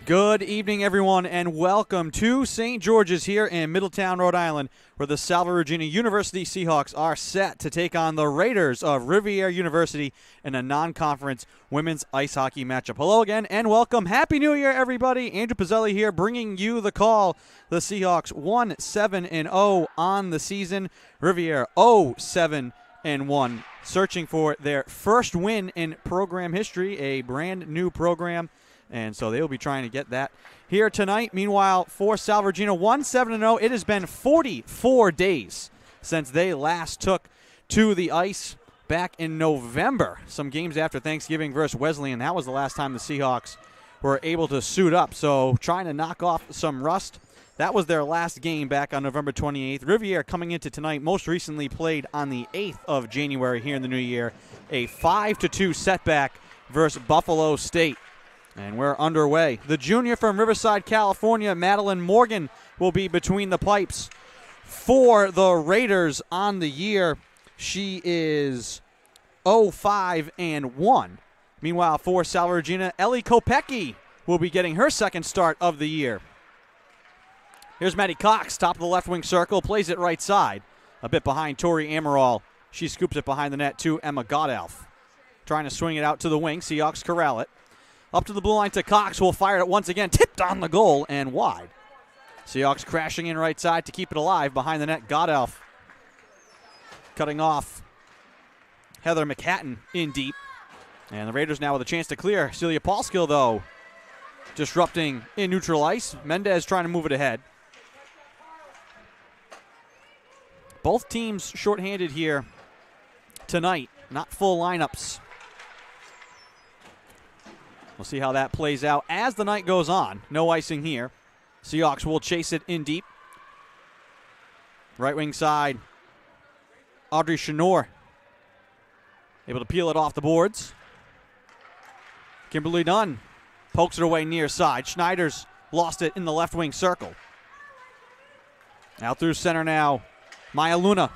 Good evening, everyone, and welcome to St. George's here in Middletown, Rhode Island, where the Salve Regina University Seahawks are set to take on the Raiders of Rivier University in a non-conference women's ice hockey matchup. Hello again, and welcome. Happy New Year, everybody. Andrew Pizzelli here, bringing you the call. The Seahawks 1-7-0 on the season. Rivier 0-7-1, searching for their first win in program history, a brand new program. And so they will be trying to get that here tonight. Meanwhile, for Salve Regina, 1-7-0. It has been 44 days since they last took to the ice back in November. Some games after Thanksgiving versus Wesleyan. That was the last time the Seahawks were able to suit up. So trying to knock off some rust. That was their last game back on November 28th. Rivier coming into tonight most recently played on the 8th of January here in the new year. A 5-2 setback versus Buffalo State. And we're underway. The junior from Riverside, California, Madeline Morgan, will be between the pipes for the Raiders on the year. She is 0-5-1. Meanwhile, for Salve Regina, Ellie Kopecki will be getting her second start of the year. Here's Maddie Cox, top of the left wing circle, plays it right side. A bit behind Tori Amaral. She scoops it behind the net to Emma Goddelf. Trying to swing it out to the wing. Seahawks corral it. Up to the blue line to Cox, who will fire it once again. Tipped on the goal and wide. Seahawks crashing in right side to keep it alive. Behind the net, Goddelf cutting off Heather McHatton in deep. And the Raiders now with a chance to clear. Celia Paulskill, though, disrupting in neutral ice. Mendez trying to move it ahead. Both teams shorthanded here tonight. Not full lineups. We'll see how that plays out as the night goes on. No icing here. Seahawks will chase it in deep. Right wing side, Audrey Chenor able to peel it off the boards. Kimberly Dunn pokes it away near side. Schneider's lost it in the left wing circle. Out through center now. Maya Luna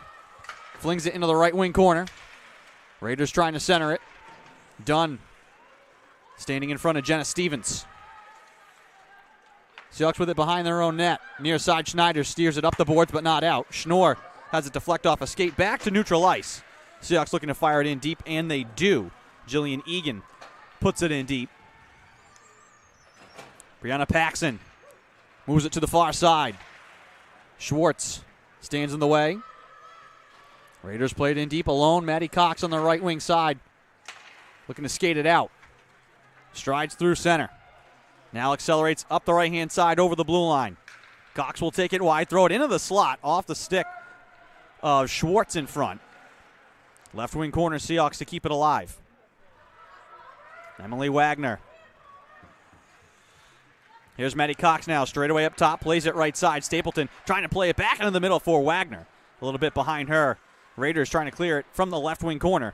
flings it into the right wing corner. Raiders trying to center it. Dunn standing in front of Jenna Stevens. Seahawks with it behind their own net. Near side, Schneider steers it up the boards but not out. Schnorr has it deflect off a skate back to neutral ice. Seahawks looking to fire it in deep, and they do. Jillian Egan puts it in deep. Brianna Paxson moves it to the far side. Schwartz stands in the way. Raiders played in deep alone. Maddie Cox on the right wing side looking to skate it out. Strides through center. Now accelerates up the right-hand side over the blue line. Cox will take it wide, throw it into the slot off the stick of Schwartz in front. Left wing corner, Seahawks to keep it alive. Emily Wagner. Here's Maddie Cox now, straight away up top, plays it right side. Stapleton trying to play it back into the middle for Wagner. A little bit behind her. Raiders trying to clear it from the left wing corner.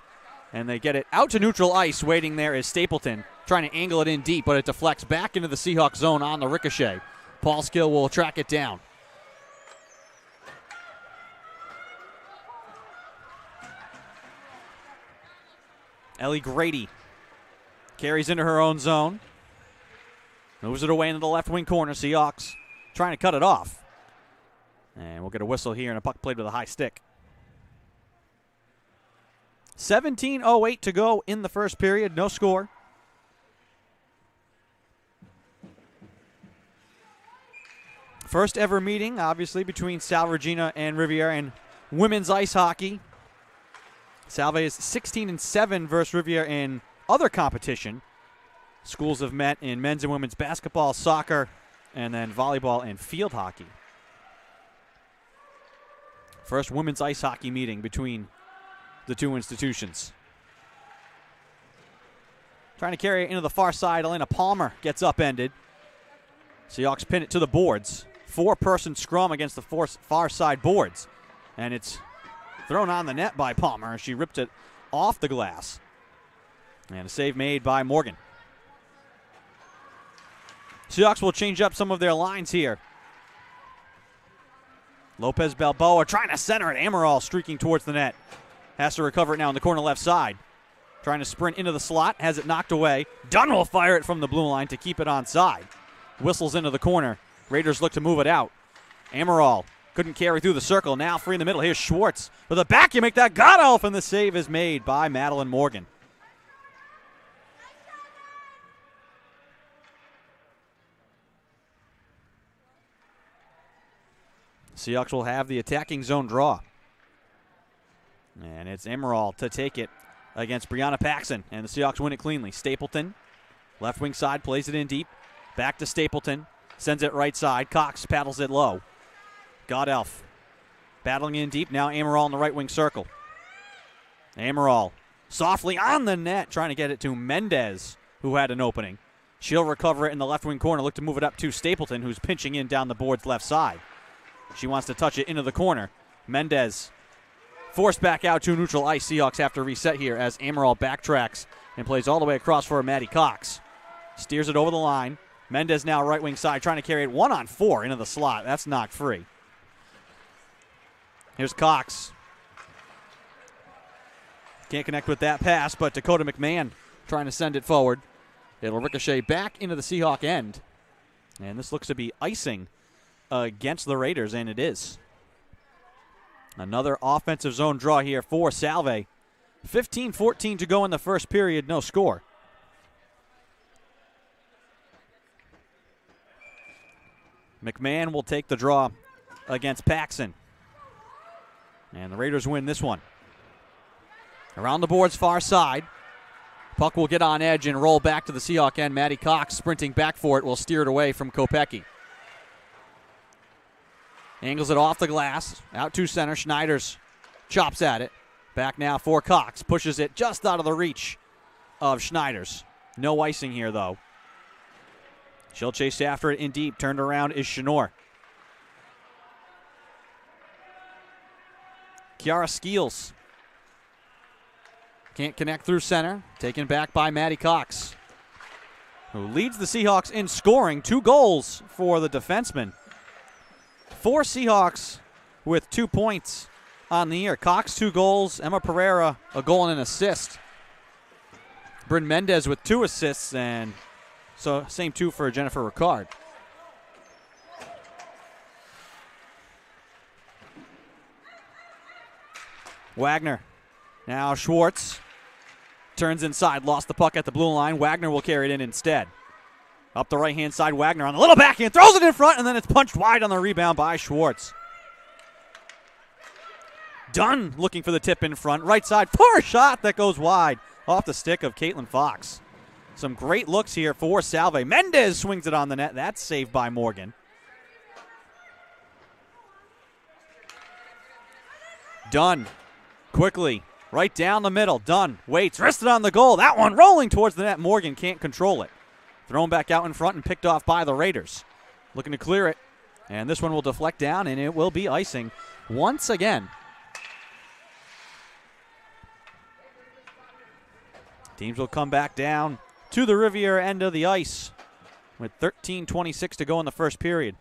And they get it out to neutral ice. Waiting there is Stapleton, trying to angle it in deep, but it deflects back into the Seahawks zone on the ricochet. Paulskill will track it down. Ellie Grady carries into her own zone. Moves it away into the left wing corner. Seahawks trying to cut it off. And we'll get a whistle here and a puck played with a high stick. 17:08 to go in the first period. No score. First ever meeting, obviously, between Salve Regina and Rivier in women's ice hockey. Salve is 16-7 versus Rivier in other competition. Schools have met in men's and women's basketball, soccer, and then volleyball and field hockey. First women's ice hockey meeting between the two institutions. Trying to carry it into the far side. Elena Palmer gets upended. Seahawks pin it to the boards. Four-person scrum against the far side boards. And it's thrown on the net by Palmer. She ripped it off the glass. And a save made by Morgan. Seahawks will change up some of their lines here. Lopez Balboa trying to center it. Amaral streaking towards the net. Has to recover it now in the corner left side. Trying to sprint into the slot. Has it knocked away. Dunn will fire it from the blue line to keep it onside. whistles into the corner. Raiders look to move it out. Amaral couldn't carry through the circle. Now free in the middle. Here's Schwartz with a back. You make that God Elf, and the save is made by Madeline Morgan. Seahawks will have the attacking zone draw. And it's Amaral to take it against Brianna Paxson, and the Seahawks win it cleanly. Stapleton, left wing side, plays it in deep. Back to Stapleton, sends it right side. Cox paddles it low. God Elf battling in deep. Now Amaral in the right wing circle. Amaral softly on the net, trying to get it to Mendez, who had an opening. She'll recover it in the left wing corner, look to move it up to Stapleton, who's pinching in down the board's left side. She wants to touch it into the corner. Mendez forced back out to neutral ice. Seahawks have to reset here as Amaral backtracks and plays all the way across for Maddie Cox. Steers it over the line. Mendez now right wing side, trying to carry it 1-on-4 into the slot. That's knocked free. Here's Cox. Can't connect with that pass, but Dakota McMahon trying to send it forward. It'll ricochet back into the Seahawk end. And this looks to be icing against the Raiders, and it is. Another offensive zone draw here for Salve. 15-14 to go in the first period, no score. McMahon will take the draw against Paxson. And the Raiders win this one. Around the board's far side. Puck will get on edge and roll back to the Seahawk end. Maddie Cox sprinting back for it will steer it away from Kopecky. Angles it off the glass. Out to center. Schneiders chops at it. Back now for Cox. Pushes it just out of the reach of Schneiders. No icing here, though. She'll chase after it in deep. Turned around is Chenor. Kiara Skeels can't connect through center. Taken back by Maddie Cox, who leads the Seahawks in scoring. 2 goals for the defenseman. 4 Seahawks with 2 points on the year. Cox 2 goals. Emma Pereira a goal and an assist. Bryn Mendez with 2 assists, and so same 2 for Jennifer Ricard. Wagner. Now Schwartz turns inside. Lost the puck at the blue line. Wagner will carry it in instead. Up the right-hand side, Wagner on the little backhand. Throws it in front, and then it's punched wide on the rebound by Schwartz. Dunn looking for the tip in front. Right side for a shot that goes wide off the stick of Caitlin Fox. Some great looks here for Salve. Mendez swings it on the net. That's saved by Morgan. Dunn quickly right down the middle. Dunn waits, wristed on the goal. That one rolling towards the net. Morgan can't control it. Thrown back out in front and picked off by the Raiders. Looking to clear it. And this one will deflect down, and it will be icing once again. Teams will come back down to the Rivier end of the ice with 13:26 to go in the first period.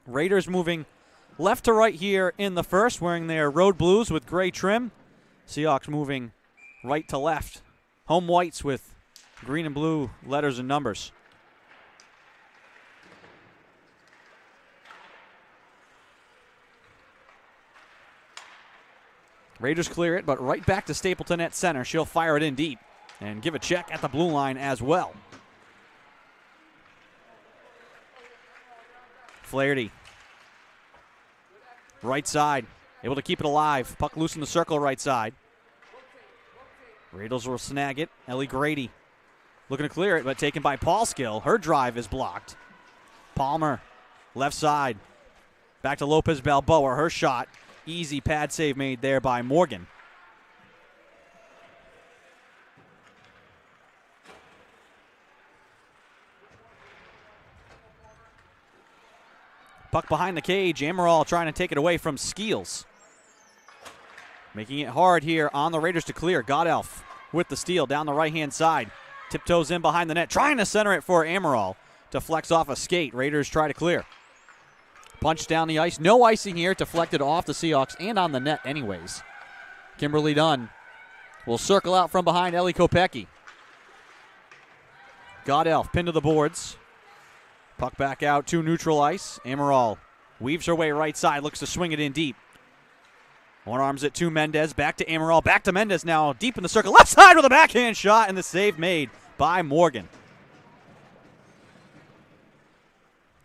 Raiders moving left to right here in the first, wearing their road blues with gray trim. Seahawks moving right to left. Home whites with green and blue letters and numbers. Raiders clear it, but right back to Stapleton at center. She'll fire it in deep and give a check at the blue line as well. Flaherty. Right side. Able to keep it alive. Puck loose in the circle right side. Raiders will snag it. Ellie Grady looking to clear it, but taken by Paulskill. Her drive is blocked. Palmer, left side. Back to Lopez Balboa. Her shot. Easy pad save made there by Morgan. Puck behind the cage. Amaral trying to take it away from Skeels. Making it hard here on the Raiders to clear. Godelf with the steal down the right-hand side. Tiptoes in behind the net. Trying to center it for Amaral. Deflects off a skate. Raiders try to clear. Punch down the ice. No icing here. Deflected off the Seahawks and on the net anyways. Kimberly Dunn will circle out from behind Ellie Kopecky. Godelf pinned to the boards. Puck back out to neutral ice. Amaral weaves her way right side, looks to swing it in deep. One arms it to Mendez, back to Amaral, back to Mendez now, deep in the circle, left side with a backhand shot, and the save made by Morgan.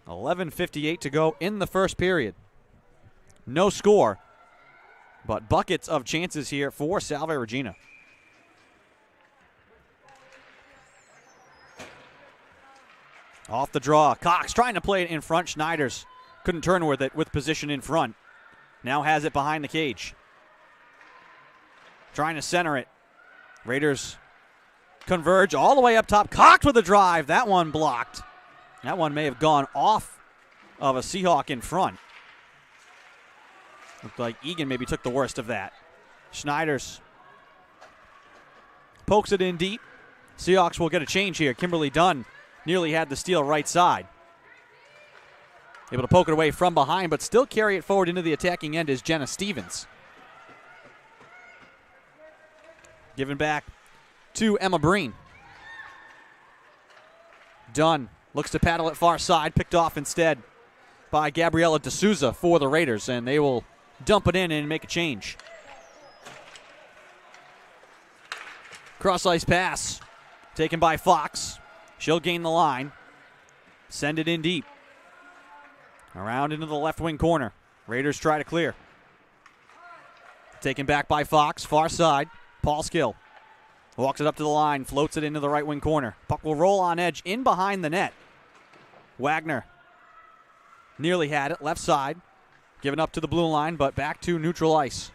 11:58 to go in the first period. No score, but buckets of chances here for Salve Regina. Off the draw, Cox trying to play it in front. Schneiders couldn't turn with it with position in front. Now has it behind the cage. Trying to center it. Raiders converge all the way up top. Cox with a drive. That one blocked. That one may have gone off of a Seahawk in front. Looked like Egan maybe took the worst of that. Schneiders pokes it in deep. Seahawks will get a change here. Kimberly Dunn nearly had the steal right side. Able to poke it away from behind, but still carry it forward into the attacking end is Jenna Stevens. Given back to Emma Breen. Dunn looks to paddle it far side, picked off instead by Gabriella D'Souza for the Raiders, and they will dump it in and make a change. Cross ice pass taken by Fox. She'll gain the line. Send it in deep. Around into the left wing corner. Raiders try to clear. Taken back by Fox, far side. Paul Skill walks it up to the line, floats it into the right wing corner. Puck will roll on edge in behind the net. Wagner nearly had it, left side. Given up to the blue line, but back to neutral ice.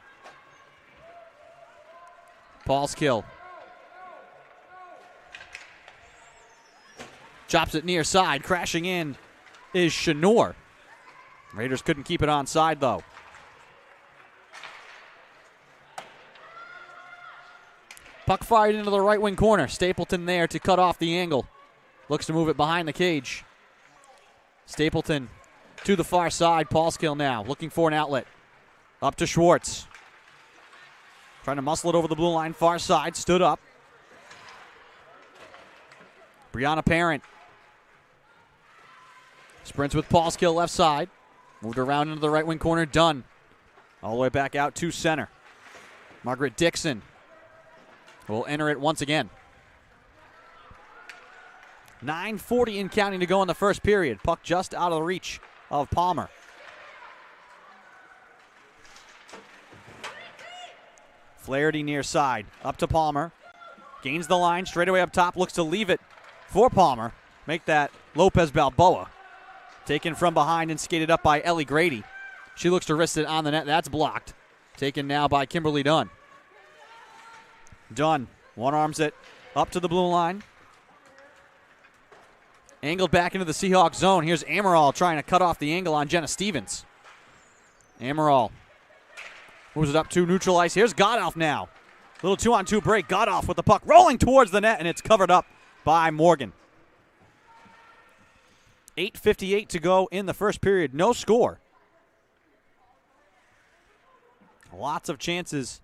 Paul Skill chops it near side. Crashing in is Chenor. Raiders couldn't keep it onside, though. Puck fired into the right wing corner. Stapleton there to cut off the angle. Looks to move it behind the cage. Stapleton to the far side. Paul Skill now looking for an outlet. Up to Schwartz. Trying to muscle it over the blue line. Far side. Stood up. Brianna Parent sprints with Paul Skill left side. Moved around into the right wing corner. Dunn all the way back out to center. Margaret Dixon will enter it once again. 9:40 and counting to go in the first period. Puck just out of the reach of Palmer. Flaherty near side. Up to Palmer. Gains the line. Straight away up top. Looks to leave it for Palmer. Make that Lopez Balboa. Taken from behind and skated up by Ellie Grady. She looks to wrist it on the net. That's blocked. Taken now by Kimberly Dunn. Dunn one arms it up to the blue line. Angled back into the Seahawks zone. Here's Amaral trying to cut off the angle on Jenna Stevens. Amaral moves it up to neutral ice. Here's Godolph now. Little 2-on-2 break. Godolph with the puck rolling towards the net, and it's covered up by Morgan. 8:58 to go in the first period. No score. Lots of chances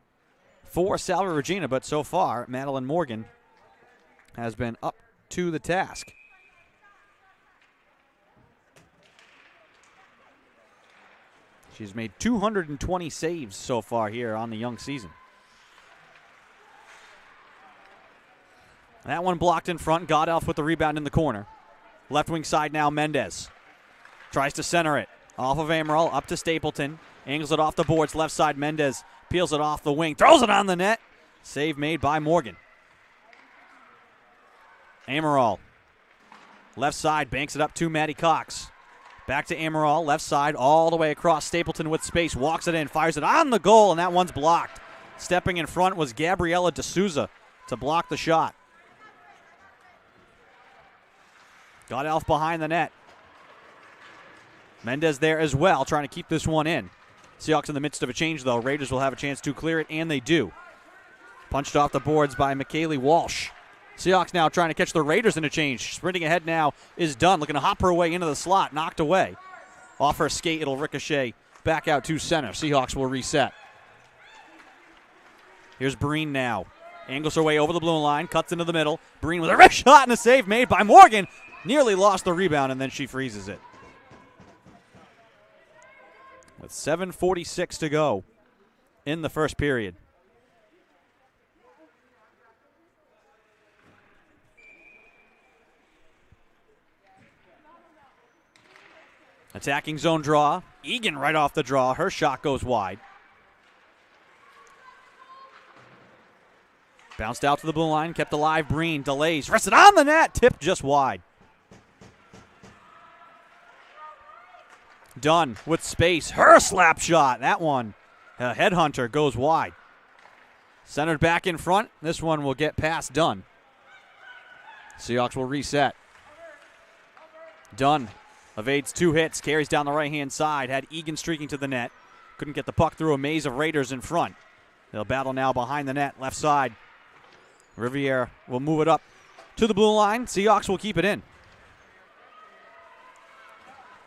for Salve Regina, but so far, Madeline Morgan has been up to the task. She's made 220 saves so far here on the young season. That one blocked in front. Godolph with the rebound in the corner. Left wing side now, Mendez. Tries to center it. Off of Amaral, up to Stapleton. Angles it off the boards. Left side, Mendez peels it off the wing. Throws it on the net. Save made by Morgan. Amaral. Left side, banks it up to Maddie Cox. Back to Amaral, left side, all the way across. Stapleton with space, walks it in, fires it on the goal, and that one's blocked. Stepping in front was Gabriella D'Souza to block the shot. Godolph behind the net. Mendez there as well, trying to keep this one in. Seahawks in the midst of a change, though. Raiders will have a chance to clear it, and they do. Punched off the boards by McKaylee Walsh. Seahawks now trying to catch the Raiders in a change. Sprinting ahead now is Dunn, looking to hop her way into the slot. Knocked away. Off her skate, it'll ricochet back out to center. Seahawks will reset. Here's Breen now. Angles her way over the blue line, cuts into the middle. Breen with a wrist shot and a save made by Morgan. Nearly lost the rebound, and then she freezes it. With 7:46 to go in the first period. Attacking zone draw. Egan right off the draw. Her shot goes wide. Bounced out to the blue line. Kept alive. Breen delays. Rested on the net. Tipped just wide. Dunn with space. Her slap shot. That one, a headhunter, goes wide. Centered back in front. This one will get past Dunn. Seahawks will reset. Dunn evades 2 hits, carries down the right-hand side, had Egan streaking to the net. Couldn't get the puck through a maze of Raiders in front. They'll battle now behind the net, left side. Rivier will move it up to the blue line. Seahawks will keep it in.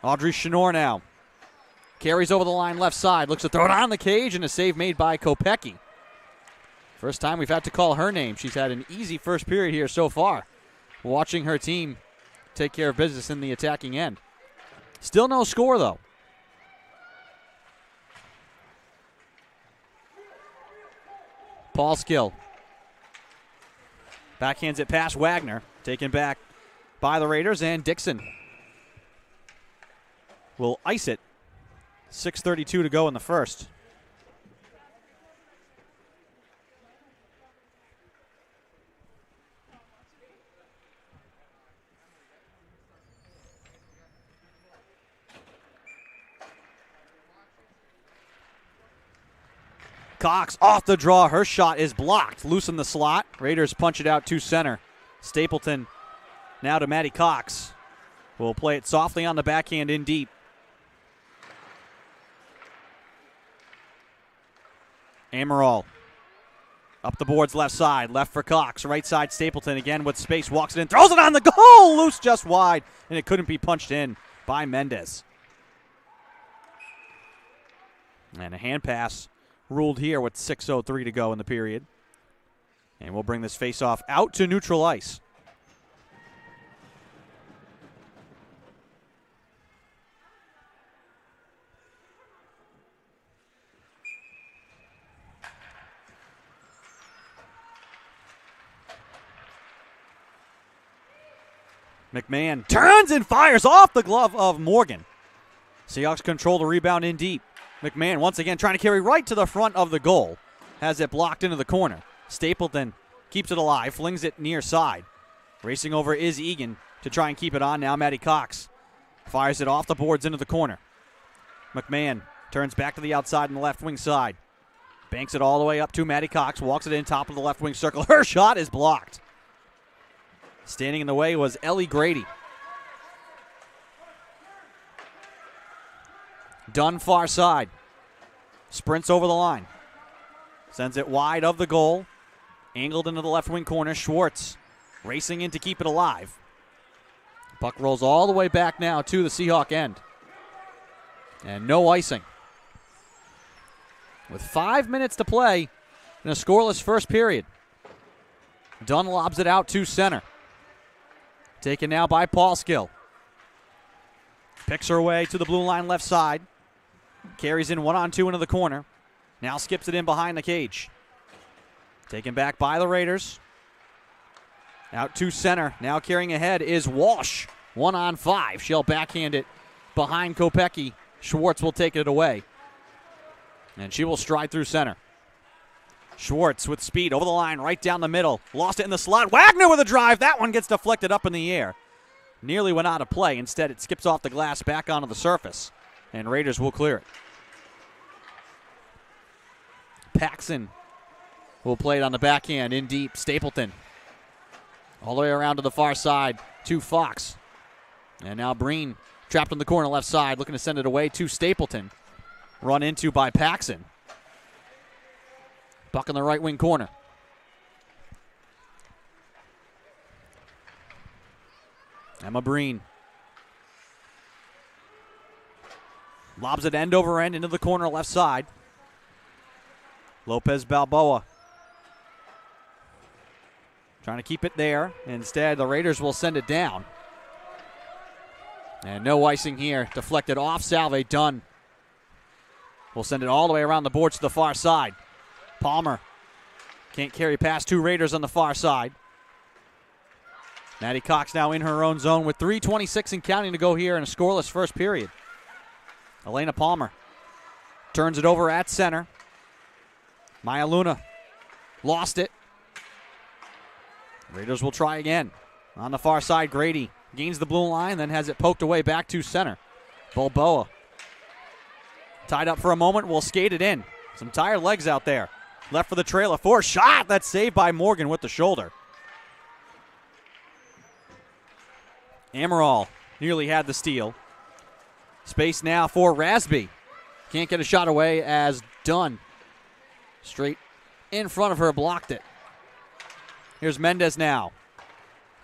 Audrey Chenor now. Carries over the line left side, looks to throw it on the cage, and a save made by Kopecky. First time we've had to call her name. She's had an easy first period here so far. Watching her team take care of business in the attacking end. Still no score, though. Paul Skill. Backhands it past Wagner. Taken back by the Raiders, and Dixon will ice it. 6:32 to go in the first. Cox off the draw. Her shot is blocked. Loose in the slot. Raiders punch it out to center. Stapleton now to Maddie Cox. Will play it softly on the backhand in deep. Amaral up the boards left side. Left for Cox. Right side Stapleton again with space. Walks it in. Throws it on the goal. Loose just wide. And it couldn't be punched in by Mendez. And a hand pass ruled here with 6:03 to go in the period. And we'll bring this face-off out to neutral ice. McMahon turns and fires off the glove of Morgan. Seahawks control the rebound in deep. McMahon once again trying to carry right to the front of the goal. Has it blocked into the corner. Stapleton keeps it alive, flings it near side. Racing over is Egan to try and keep it on. Now Maddie Cox fires it off the boards into the corner. McMahon turns back to the outside on the left wing side. Banks it all the way up to Maddie Cox. Walks it in top of the left wing circle. Her shot is blocked. Standing in the way was Ellie Grady. Dunn far side. Sprints over the line. Sends it wide of the goal. Angled into the left wing corner. Schwartz racing in to keep it alive. Puck rolls all the way back now to the Seahawk end. And no icing. With 5 minutes to play in a scoreless first period. Dunn lobs it out to center. Taken now by Paul Skill. Picks her way to the blue line left side. Carries in 1-on-2 into the corner. Now skips it in behind the cage. Taken back by the Raiders. Out to center. Now carrying ahead is Walsh. 1-on-5. She'll backhand it behind Kopecky. Schwartz will take it away. And she will stride through center. Schwartz with speed over the line, right down the middle. Lost it in the slot. Wagner with a drive. That one gets deflected up in the air. Nearly went out of play. Instead, it skips off the glass back onto the surface. And Raiders will clear it. Paxson will play it on the backhand in deep. Stapleton all the way around to the far side to Fox. And now Breen trapped in the corner left side, looking to send it away to Stapleton. Run into by Paxson. Buck in the right wing corner. Emma Breen. Lobs it end over end into the corner left side. Lopez Balboa trying to keep it there. Instead, the Raiders will send it down. And no icing here. Deflected off Salve. Done. We'll send it all the way around the boards to the far side. Palmer can't carry past 2 Raiders on the far side. Maddie Cox now in her own zone with 3:26 and counting to go here in a scoreless first period. Elena Palmer turns it over at center. Maya Luna lost it. Raiders will try again. On the far side, Grady gains the blue line, then has it poked away back to center. Balboa tied up for a moment, will skate it in. Some tired legs out there. Left for the trailer. For shot. That's saved by Morgan with the shoulder. Amaral nearly had the steal. Space now for Rasby. Can't get a shot away as Dunn, straight in front of her, blocked it. Here's Mendez now.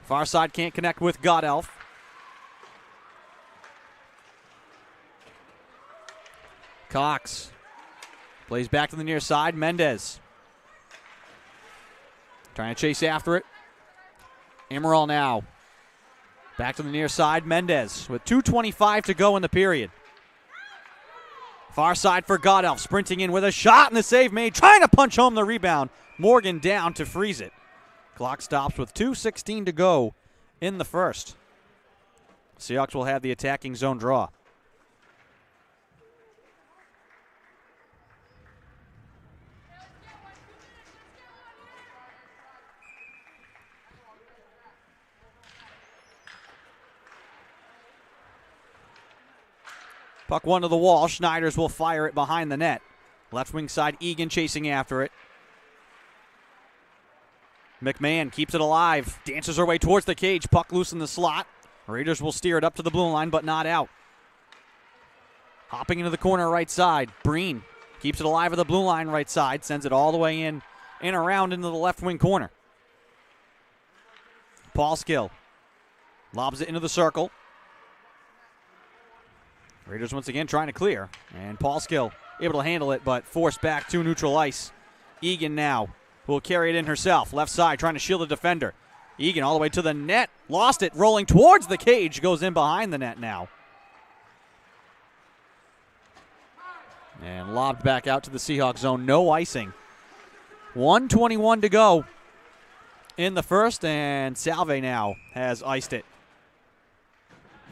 Far side can't connect with Godelf. Cox plays back to the near side. Mendez trying to chase after it. Amaral now. Back to the near side. Mendez with 2:25 to go in the period. Far side for Godelf. Sprinting in with a shot and the save made. Trying to punch home the rebound. Morgan down to freeze it. Clock stops with 2:16 to go in the first. Seahawks will have the attacking zone draw. Puck one to the wall. Schneiders will fire it behind the net. Left wing side, Egan chasing after it. McMahon keeps it alive. Dances her way towards the cage. Puck loose in the slot. Raiders will steer it up to the blue line, but not out. Hopping into the corner right side. Breen keeps it alive at the blue line right side. Sends it all the way in and around into the left wing corner. Paul Skill lobs it into the circle. Raiders once again trying to clear. And Paul Skill able to handle it, but forced back to neutral ice. Egan now will carry it in herself. Left side trying to shield the defender. Egan all the way to the net. Lost it. Rolling towards the cage. Goes in behind the net now. And lobbed back out to the Seahawks zone. No icing. 1:21 to go in the first. And Salve now has iced it.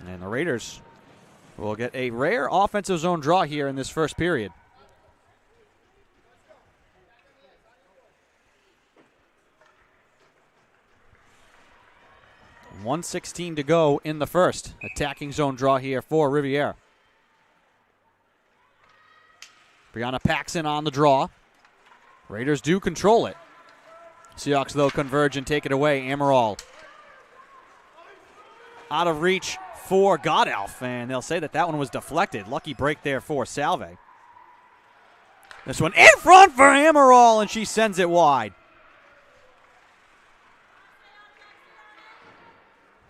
And the Raiders will get a rare offensive zone draw here in this first period. .116 to go in the first. Attacking zone draw here for Rivier. Brianna Paxson on the draw. Raiders do control it. Seahawks, though, converge and take it away. Amaral out of reach for Godelf, and they'll say that that one was deflected. Lucky break there for Salve. This one in front for Amaral, and she sends it wide.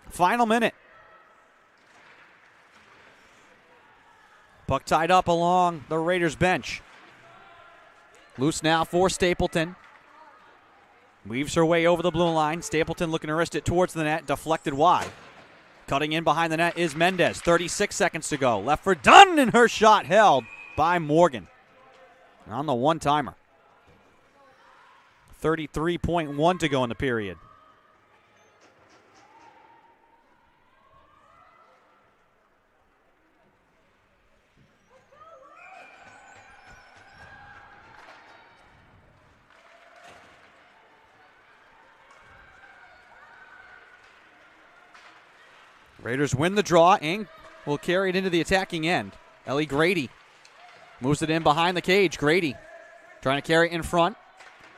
Final minute. Puck tied up along the Raiders bench. Loose now for Stapleton. Weaves her way over the blue line. Stapleton looking to wrist it towards the net. Deflected wide. Cutting in behind the net is Mendez. 36 seconds to go. Left for Dunn, and her shot held by Morgan. On the one-timer. 33.1 to go in the period. Raiders win the draw and will carry it into the attacking end. Ellie Grady moves it in behind the cage. Grady trying to carry it in front.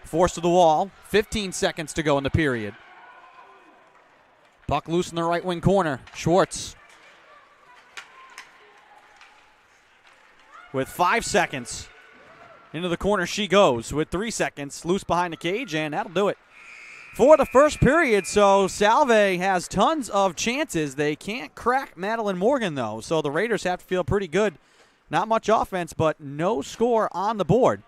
Forced to the wall. 15 seconds to go in the period. Puck loose in the right wing corner. Schwartz with 5 seconds. Into the corner she goes with 3 seconds. Loose behind the cage, and that'll do it for the first period. So Salve has tons of chances. They can't crack Madeline Morgan, though, so the Raiders have to feel pretty good. Not much offense, but no score on the board.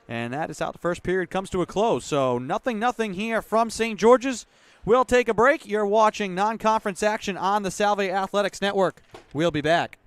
And that is how the first period comes to a close. So nothing here from St. George's. We'll take a break. You're watching non-conference action on the Salve Athletics Network. We'll be back.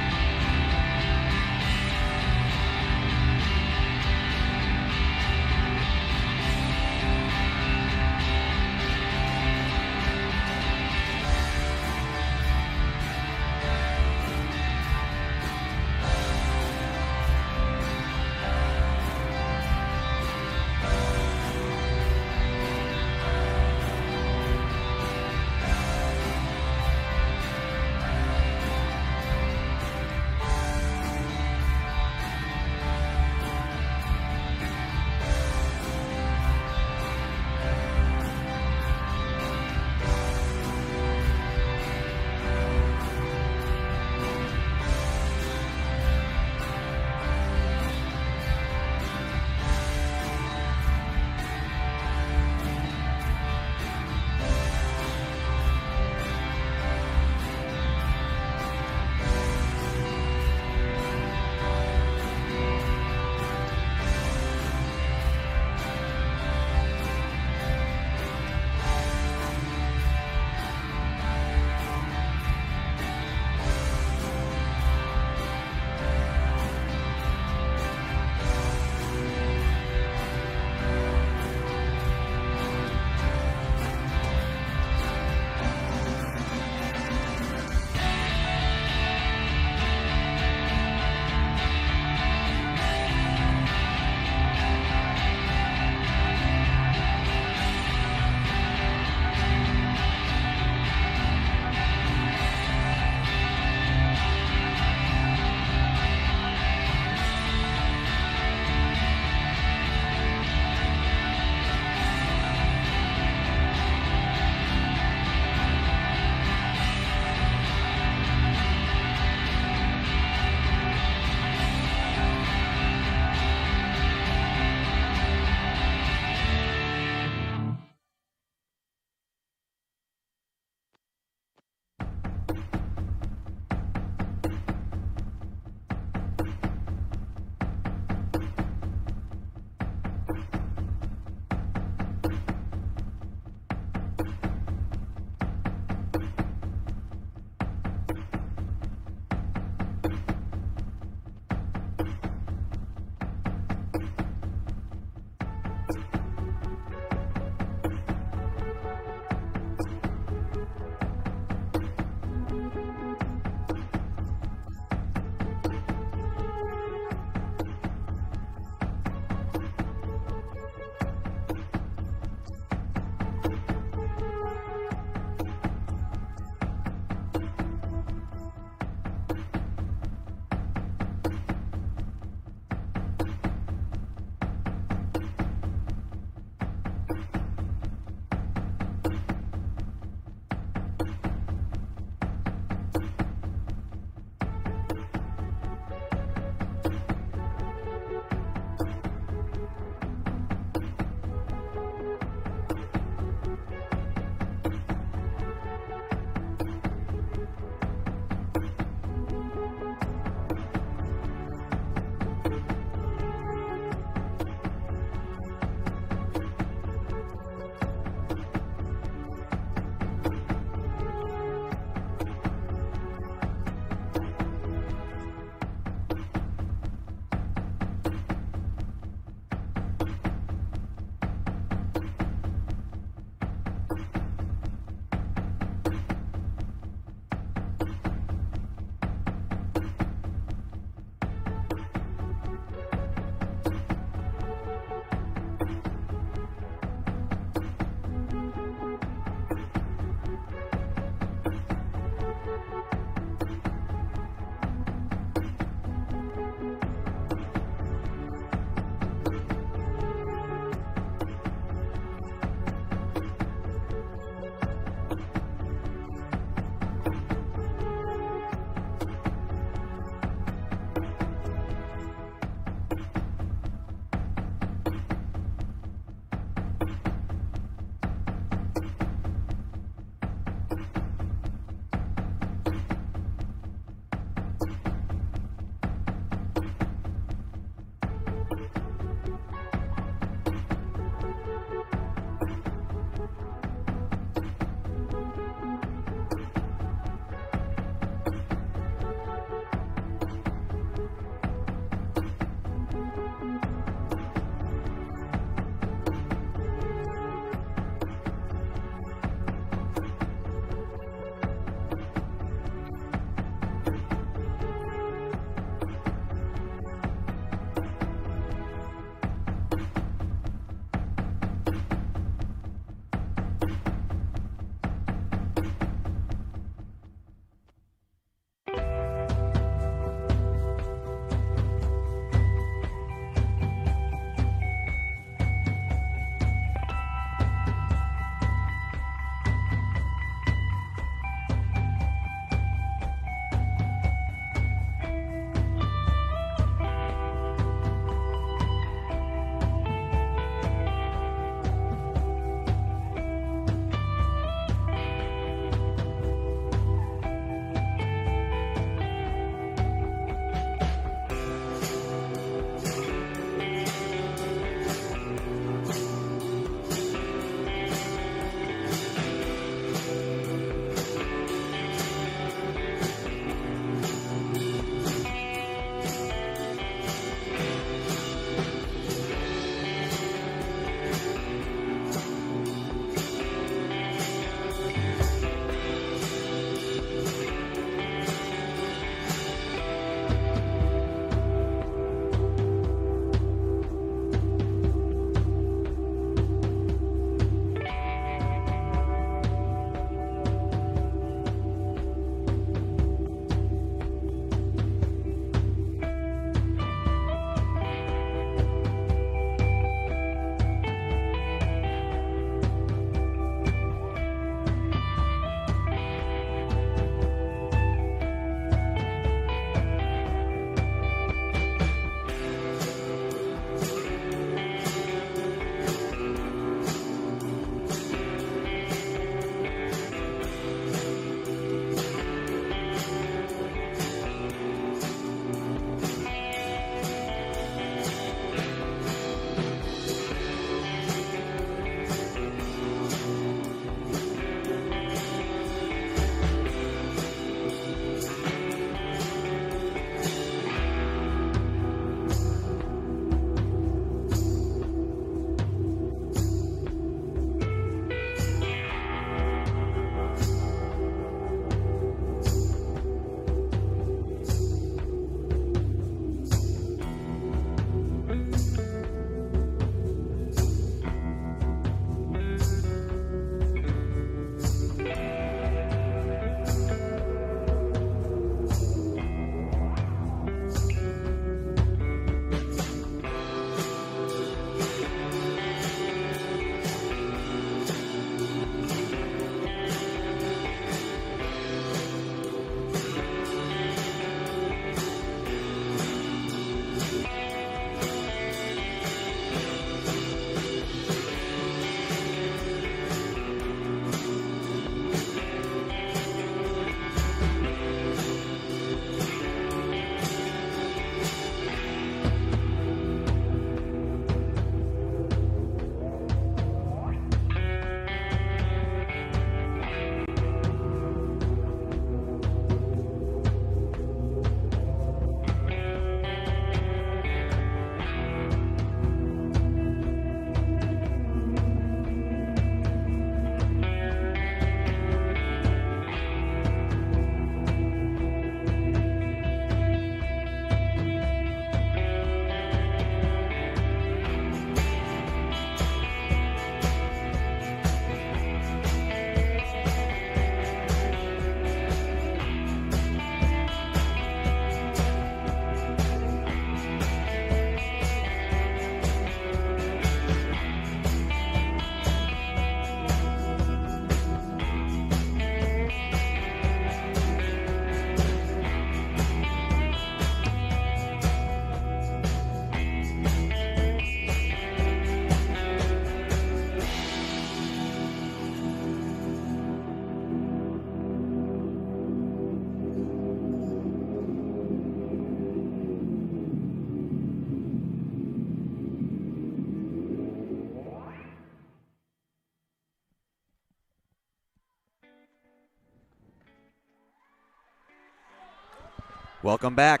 Welcome back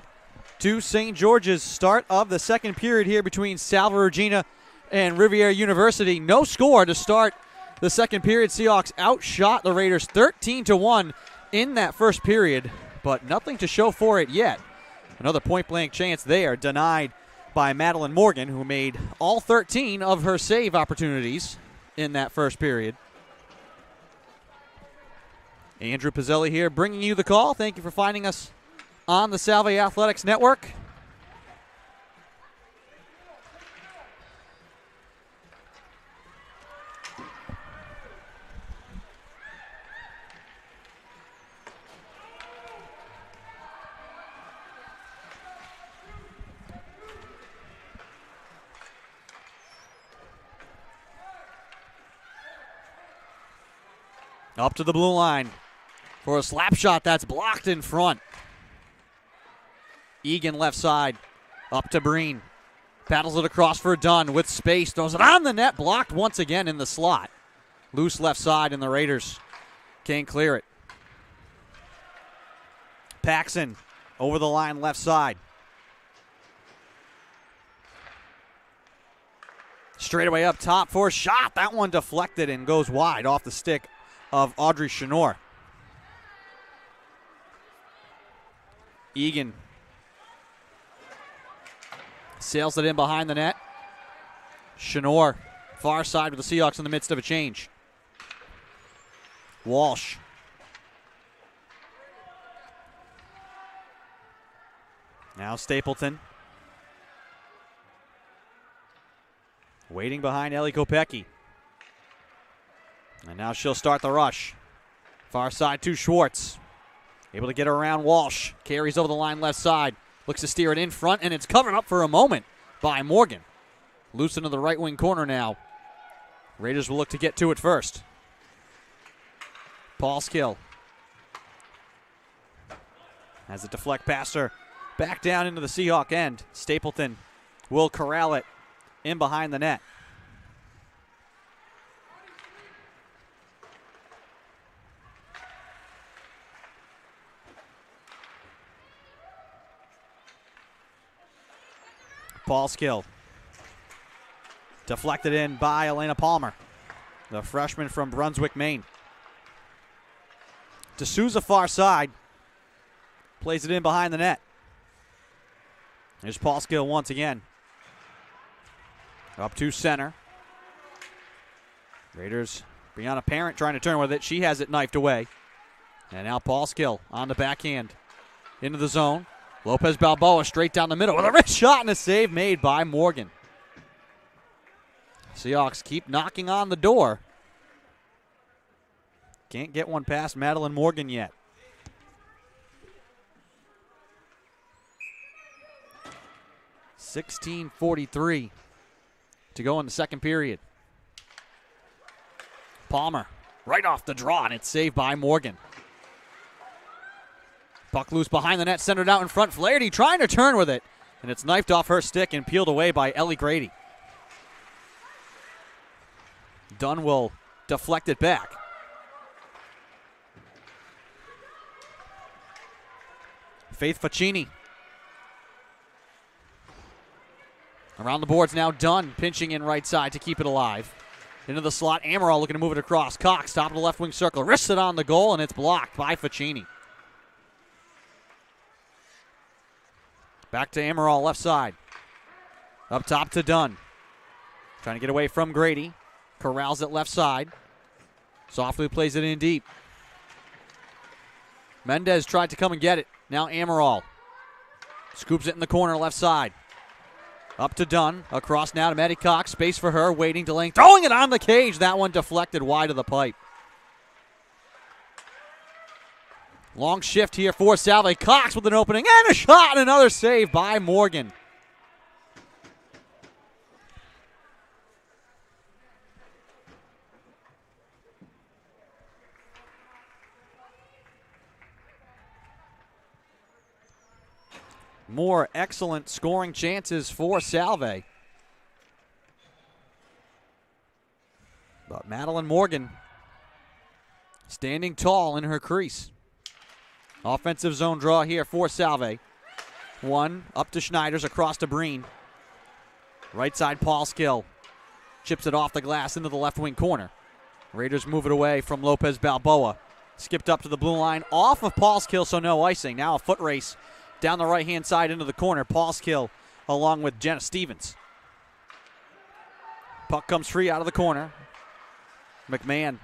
to St. George's. Start of the second period here between Salve Regina and Rivier University. No score to start the second period. Seahawks outshot the Raiders 13-1 in that first period, but nothing to show for it yet. Another point-blank chance there denied by Madeline Morgan, who made all 13 of her save opportunities in that first period. Andrew Pizzelli here bringing you the call. Thank you for finding us on the Salve Athletics Network. Up to the blue line for a slap shot that's blocked in front. Egan left side, up to Breen. Paddles it across for Dunn with space. Throws it on the net, blocked once again in the slot. Loose left side, and the Raiders can't clear it. Paxson over the line left side. Straightaway up top for a shot. That one deflected and goes wide off the stick of Audrey Chenor. Egan sails it in behind the net. Chenor, far side with the Seahawks in the midst of a change. Walsh. Now Stapleton. Waiting behind Ellie Kopecki. And now she'll start the rush. Far side to Schwartz. Able to get around Walsh. Carries over the line left side. Looks to steer it in front, and it's covered up for a moment by Morgan. Loose into the right wing corner now. Raiders will look to get to it first. Paul Skill has a deflect passer back down into the Seahawk end. Stapleton will corral it in behind the net. Paul Skill. Deflected in by Elena Palmer, the freshman from Brunswick, Maine. D'Souza far side. Plays it in behind the net. There's Paul Skill once again. Up to center. Raiders, Brianna Parent trying to turn with it. She has it knifed away. And now Paul Skill on the backhand. Into the zone. Lopez Balboa straight down the middle with a wrist shot and a save made by Morgan. Seahawks keep knocking on the door. Can't get one past Madeline Morgan yet. .16:43 to go in the second period. Palmer right off the draw, and it's saved by Morgan. Puck loose behind the net, centered out in front. Flaherty trying to turn with it, and it's knifed off her stick and peeled away by Ellie Grady. Dunn will deflect it back. Faith Faccini. Around the boards now, Dunn pinching in right side to keep it alive. Into the slot, Amaral looking to move it across. Cox, top of the left wing circle, wrists it on the goal, and it's blocked by Faccini. Back to Amaral, left side. Up top to Dunn. Trying to get away from Grady. Corrals it left side. Softly plays it in deep. Mendez tried to come and get it. Now Amaral. Scoops it in the corner, left side. Up to Dunn. Across now to Maddie Cox. Space for her. Waiting, delaying. Throwing it on the cage. That one deflected wide of the pipe. Long shift here for Salve. Cox with an opening and a shot, and another save by Morgan. More excellent scoring chances for Salve. But Madeline Morgan standing tall in her crease. Offensive zone draw here for Salve. One up to Schneiders, across to Breen. Right side, Paul Skill. Chips it off the glass into the left wing corner. Raiders move it away from Lopez Balboa. Skipped up to the blue line, off of Paul's kill, so no icing. Now a foot race down the right-hand side into the corner. Paul's kill along with Jenna Stevens. Puck comes free out of the corner. McMahon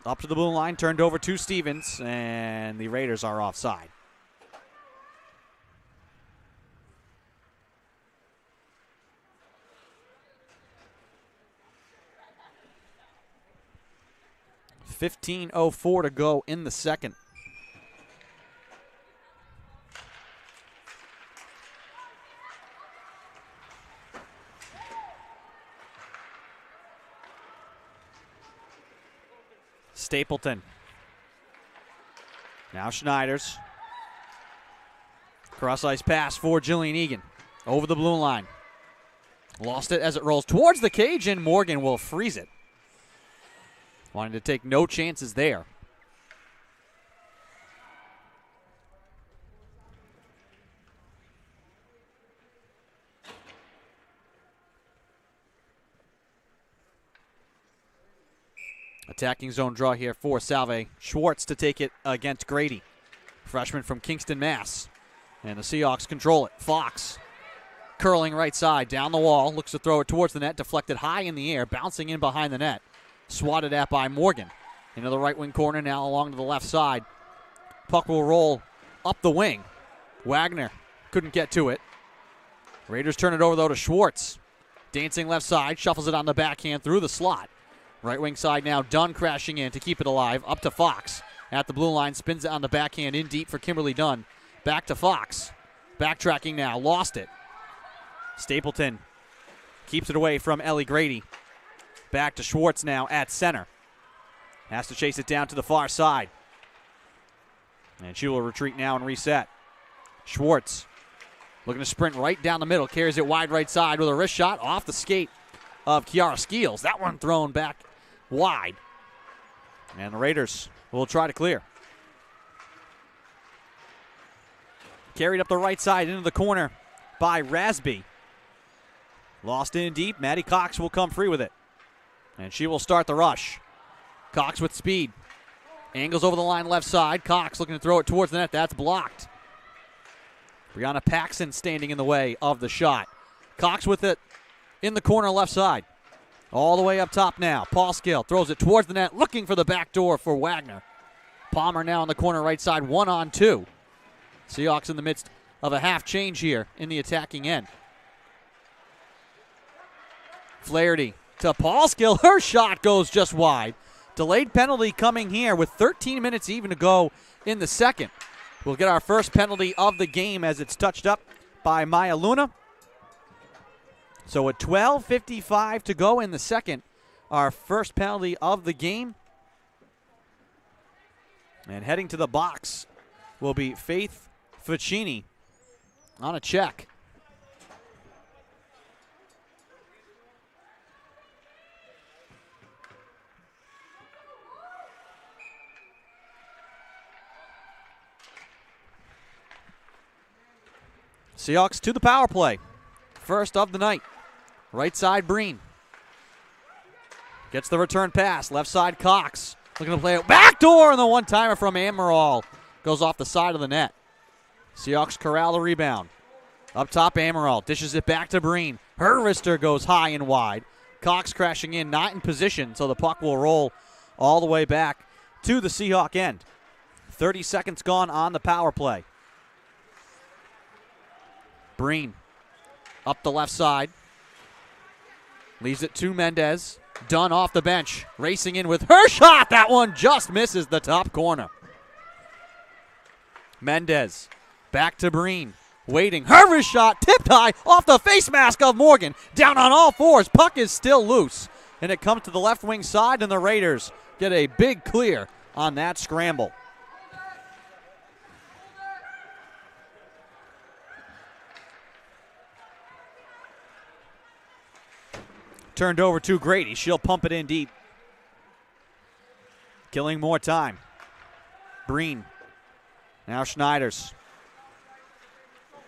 up to the blue line, turned over to Stevens, and the Raiders are offside. .15:04 to go in the second. Stapleton. Now Schneiders. Cross-ice pass for Jillian Egan. Over the blue line. Lost it as it rolls towards the cage, and Morgan will freeze it. Wanting to take no chances there. Attacking zone draw here for Salve. Schwartz to take it against Grady. Freshman from Kingston, Mass. And the Seahawks control it. Fox curling right side down the wall. Looks to throw it towards the net. Deflected high in the air. Bouncing in behind the net. Swatted at by Morgan. Into the right wing corner now along to the left side. Puck will roll up the wing. Wagner couldn't get to it. Raiders turn it over though to Schwartz. Dancing left side. Shuffles it on the backhand through the slot. Right wing side now, Dunn crashing in to keep it alive. Up to Fox. At the blue line, spins it on the backhand in deep for Kimberly Dunn. Back to Fox. Backtracking now, lost it. Stapleton keeps it away from Ellie Grady. Back to Schwartz now at center. Has to chase it down to the far side. And she will retreat now and reset. Schwartz looking to sprint right down the middle. Carries it wide right side with a wrist shot off the skate of Kiara Skeels. That one thrown back wide. And the Raiders will try to clear. Carried up the right side into the corner by Rasby. Lost in deep. Maddie Cox will come free with it. And she will start the rush. Cox with speed. Angles over the line left side. Cox looking to throw it towards the net. That's blocked. Brianna Paxson standing in the way of the shot. Cox with it in the corner left side. All the way up top now. Paul Skill throws it towards the net, looking for the back door for Wagner. Palmer now in the corner right side, 1-on-2. Seahawks in the midst of a half change here in the attacking end. Flaherty to Paul Skill. Her shot goes just wide. Delayed penalty coming here with 13 minutes even to go in the second. We'll get our first penalty of the game as it's touched up by Maya Luna. So at 12:55 to go in the second, our first penalty of the game. And heading to the box will be Faith Ficini on a check. Seahawks to the power play. First of the night. Right side, Breen. Gets the return pass. Left side, Cox. Looking to play it. Backdoor, and the one-timer from Amaral goes off the side of the net. Seahawks corral the rebound. Up top, Amaral dishes it back to Breen. Her wrister goes high and wide. Cox crashing in, not in position, so the puck will roll all the way back to the Seahawk end. 30 seconds gone on the power play. Breen up the left side. Leaves it to Mendez. Dunn off the bench. Racing in with her shot. That one just misses the top corner. Mendez back to Breen. Waiting. Her wrist shot tipped high off the face mask of Morgan. Down on all fours. Puck is still loose. And it comes to the left wing side, and the Raiders get a big clear on that scramble. Turned over to Grady. She'll pump it in deep. Killing more time. Breen. Now Schneiders.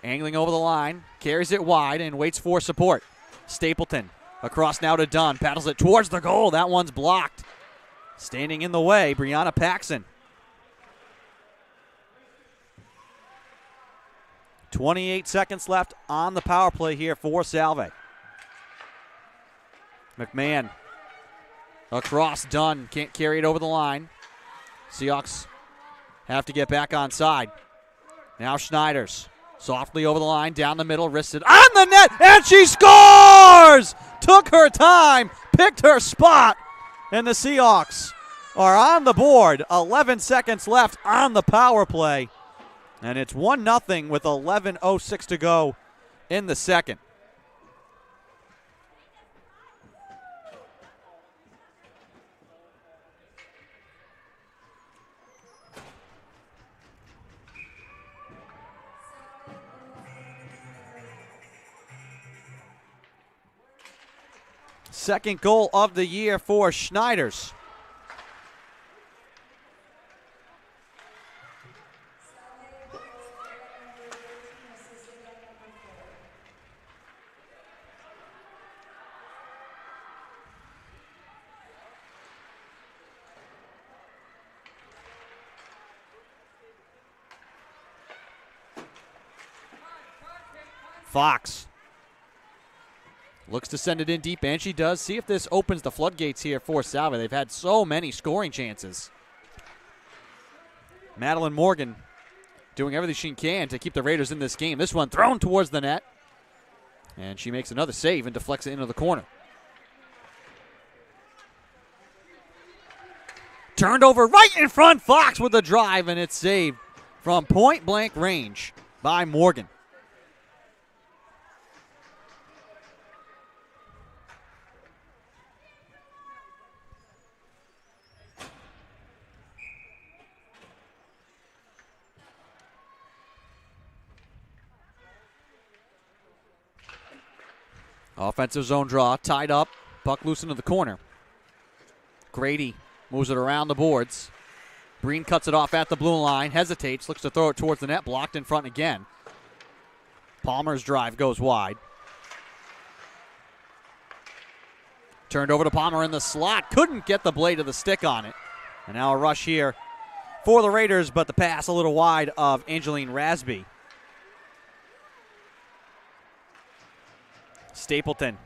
Angling over the line, carries it wide and waits for support. Stapleton across now to Dunn, paddles it towards the goal. That one's blocked. Standing in the way, Brianna Paxson. 28 seconds left on the power play here for Salve. McMahon across Dunn, can't carry it over the line. Seahawks have to get back on side. Now Schneiders softly over the line, down the middle, wristed on the net, and she scores! Took her time, picked her spot, and the Seahawks are on the board. 11 seconds left on the power play, and it's 1-0 with 11:06 to go in the second. Second goal of the year for Schneiders. Fox looks to send it in deep, and she does. See if this opens the floodgates here for Salve. They've had so many scoring chances. Madeline Morgan doing everything she can to keep the Raiders in this game. This one thrown towards the net, and she makes another save and deflects it into the corner. Turned over right in front. Fox with a drive, and it's saved from point-blank range by Morgan. Offensive zone draw, tied up, puck loose into the corner. Grady moves it around the boards. Breen cuts it off at the blue line, hesitates, looks to throw it towards the net, blocked in front again. Palmer's drive goes wide. Turned over to Palmer in the slot, couldn't get the blade of the stick on it. And now a rush here for the Raiders, but the pass a little wide of Angeline Rasby. Stapleton.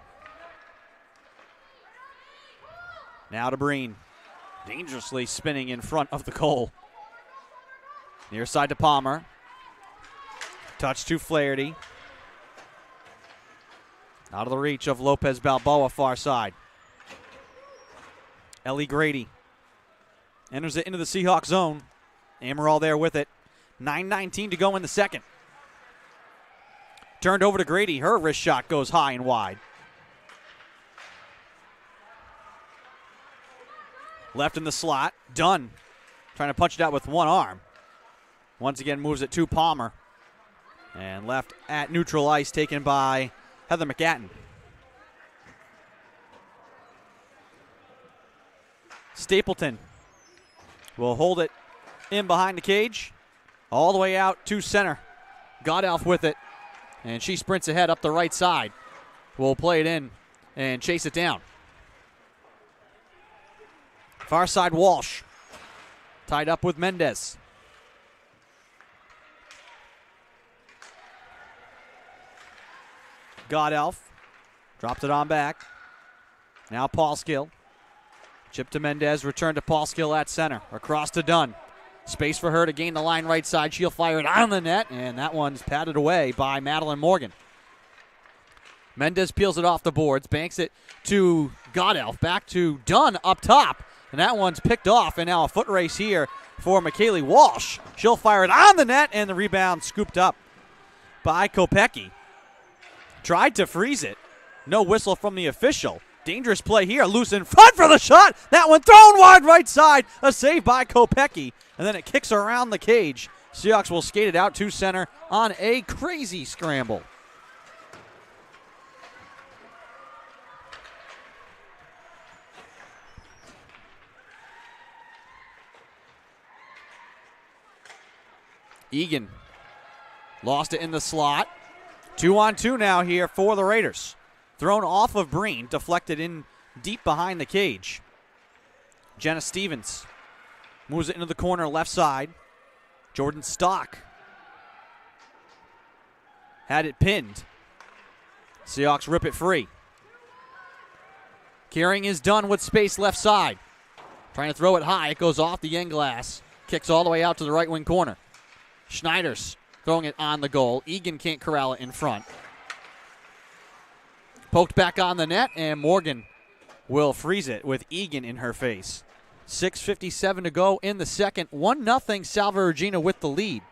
Now to Breen. Dangerously spinning in front of the goal. Near side to Palmer. Touch to Flaherty. Out of the reach of Lopez Balboa, far side. Ellie Grady enters it into the Seahawks zone. Amaral there with it. 9:19 to go in the second. Turned over to Grady. Her wrist shot goes high and wide. Left in the slot. Dunn trying to punch it out with one arm. Once again moves it to Palmer. And left at neutral ice, taken by Heather McAtten. Stapleton will hold it in behind the cage. All the way out to center. Godelf with it. And she sprints ahead up the right side. We'll play it in and chase it down. Far side Walsh. Tied up with Mendez. Godelf dropped it on back. Now Paul Skill. Chip to Mendez, return to Paul Skill at center. Across to Dunn. Space for her to gain the line right side. She'll fire it on the net, and that one's patted away by Madeline Morgan. Mendez peels it off the boards, banks it to Godelf, back to Dunn up top, and that one's picked off, and now a foot race here for McKaylee Walsh. She'll fire it on the net, and the rebound scooped up by Kopecky. Tried to freeze it. No whistle from the official. Dangerous play here, loose in front for the shot. That one thrown wide right side. A save by Kopecky, and then it kicks around the cage. Seahawks will skate it out to center on a crazy scramble. Egan Lost it in the slot. 2-on-2 now here for the Raiders. Thrown off of Breen, deflected in deep behind the cage. Jenna Stevens moves it into the corner, left side. Jordan Stock had it pinned. Seahawks rip it free. Carrying is done with space left side. Trying to throw it high. It goes off the end glass. Kicks all the way out to the right wing corner. Schneider's throwing it on the goal. Egan can't corral it in front. Poked back on the net, and Morgan will freeze it with Egan in her face. 6:57 to go in the second. 1-0 Salve Regina with the lead.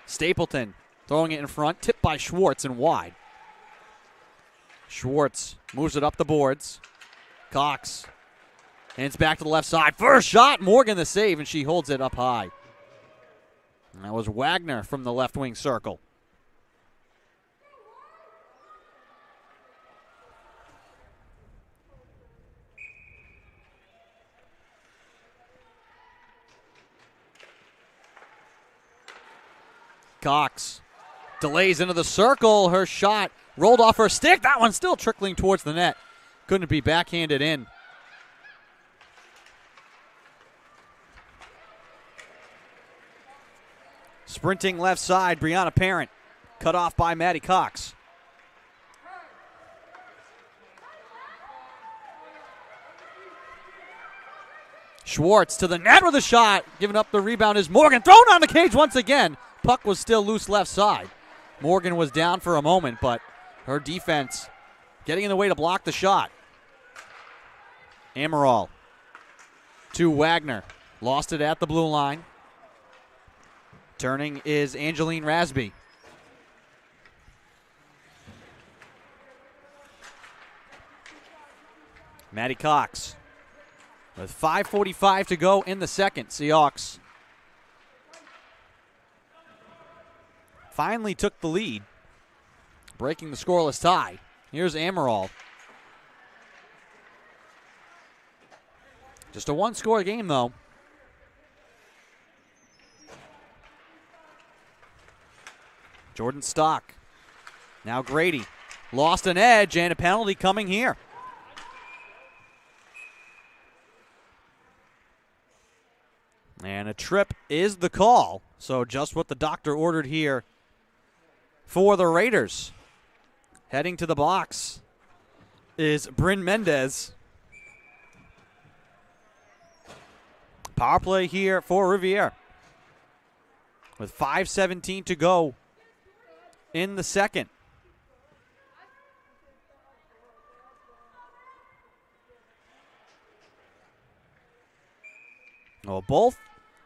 Stapleton throwing it in front, tipped by Schwartz and wide. Schwartz moves it up the boards. Cox hands back to the left side. First shot, Morgan the save, and she holds it up high. And that was Wagner from the left wing circle. Cox delays into the circle. Her shot rolled off her stick. That one's still trickling towards the net. Couldn't be backhanded in. Sprinting left side, Brianna Parent. Cut off by Maddie Cox. Schwartz to the net with a shot. Giving up the rebound is Morgan. Thrown on the cage once again. Puck was still loose left side. Morgan was down for a moment, but her defense getting in the way to block the shot. Amaral to Wagner. Lost it at the blue line. Turning is Angeline Rasby. Maddie Cox with 5:45 to go in the second. Seahawks finally took the lead, breaking the scoreless tie. Here's Amaral. Just a one-score game, though. Jordan Stock. Now Grady. Lost an edge, and a penalty coming here. And a trip is the call. So just what the doctor ordered here for the Raiders. Heading to the box is Bryn Mendez. Power play here for Rivier with 5:17 to go in the second. Well, both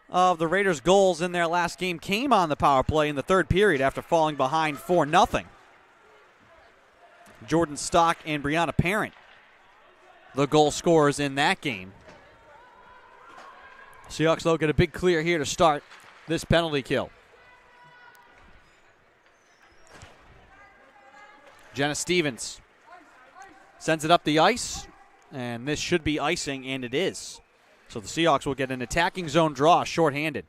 of the Raiders' goals in their last game came on the power play in the third period after falling behind 4-0. Jordan Stock and Brianna Parent, the goal scorers in that game. Seahawks, though, get a big clear here to start this penalty kill. Jenna Stevens sends it up the ice, and this should be icing, and it is. So the Seahawks will get an attacking zone draw shorthanded.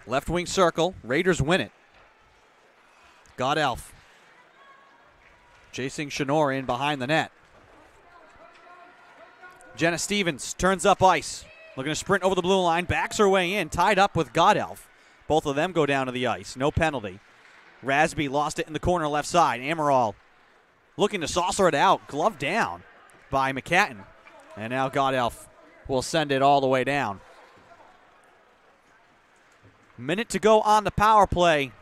Left wing circle. Raiders win it. Godelf chasing Shanor in behind the net. Jenna Stevens turns up ice. Looking to sprint over the blue line. Backs her way in. Tied up with Godelf. Both of them go down to the ice. No penalty. Rasby lost it in the corner left side. Amaral looking to saucer it out. Glove down by McCatton. And now Godelf will send it all the way down. Minute to go on the power play.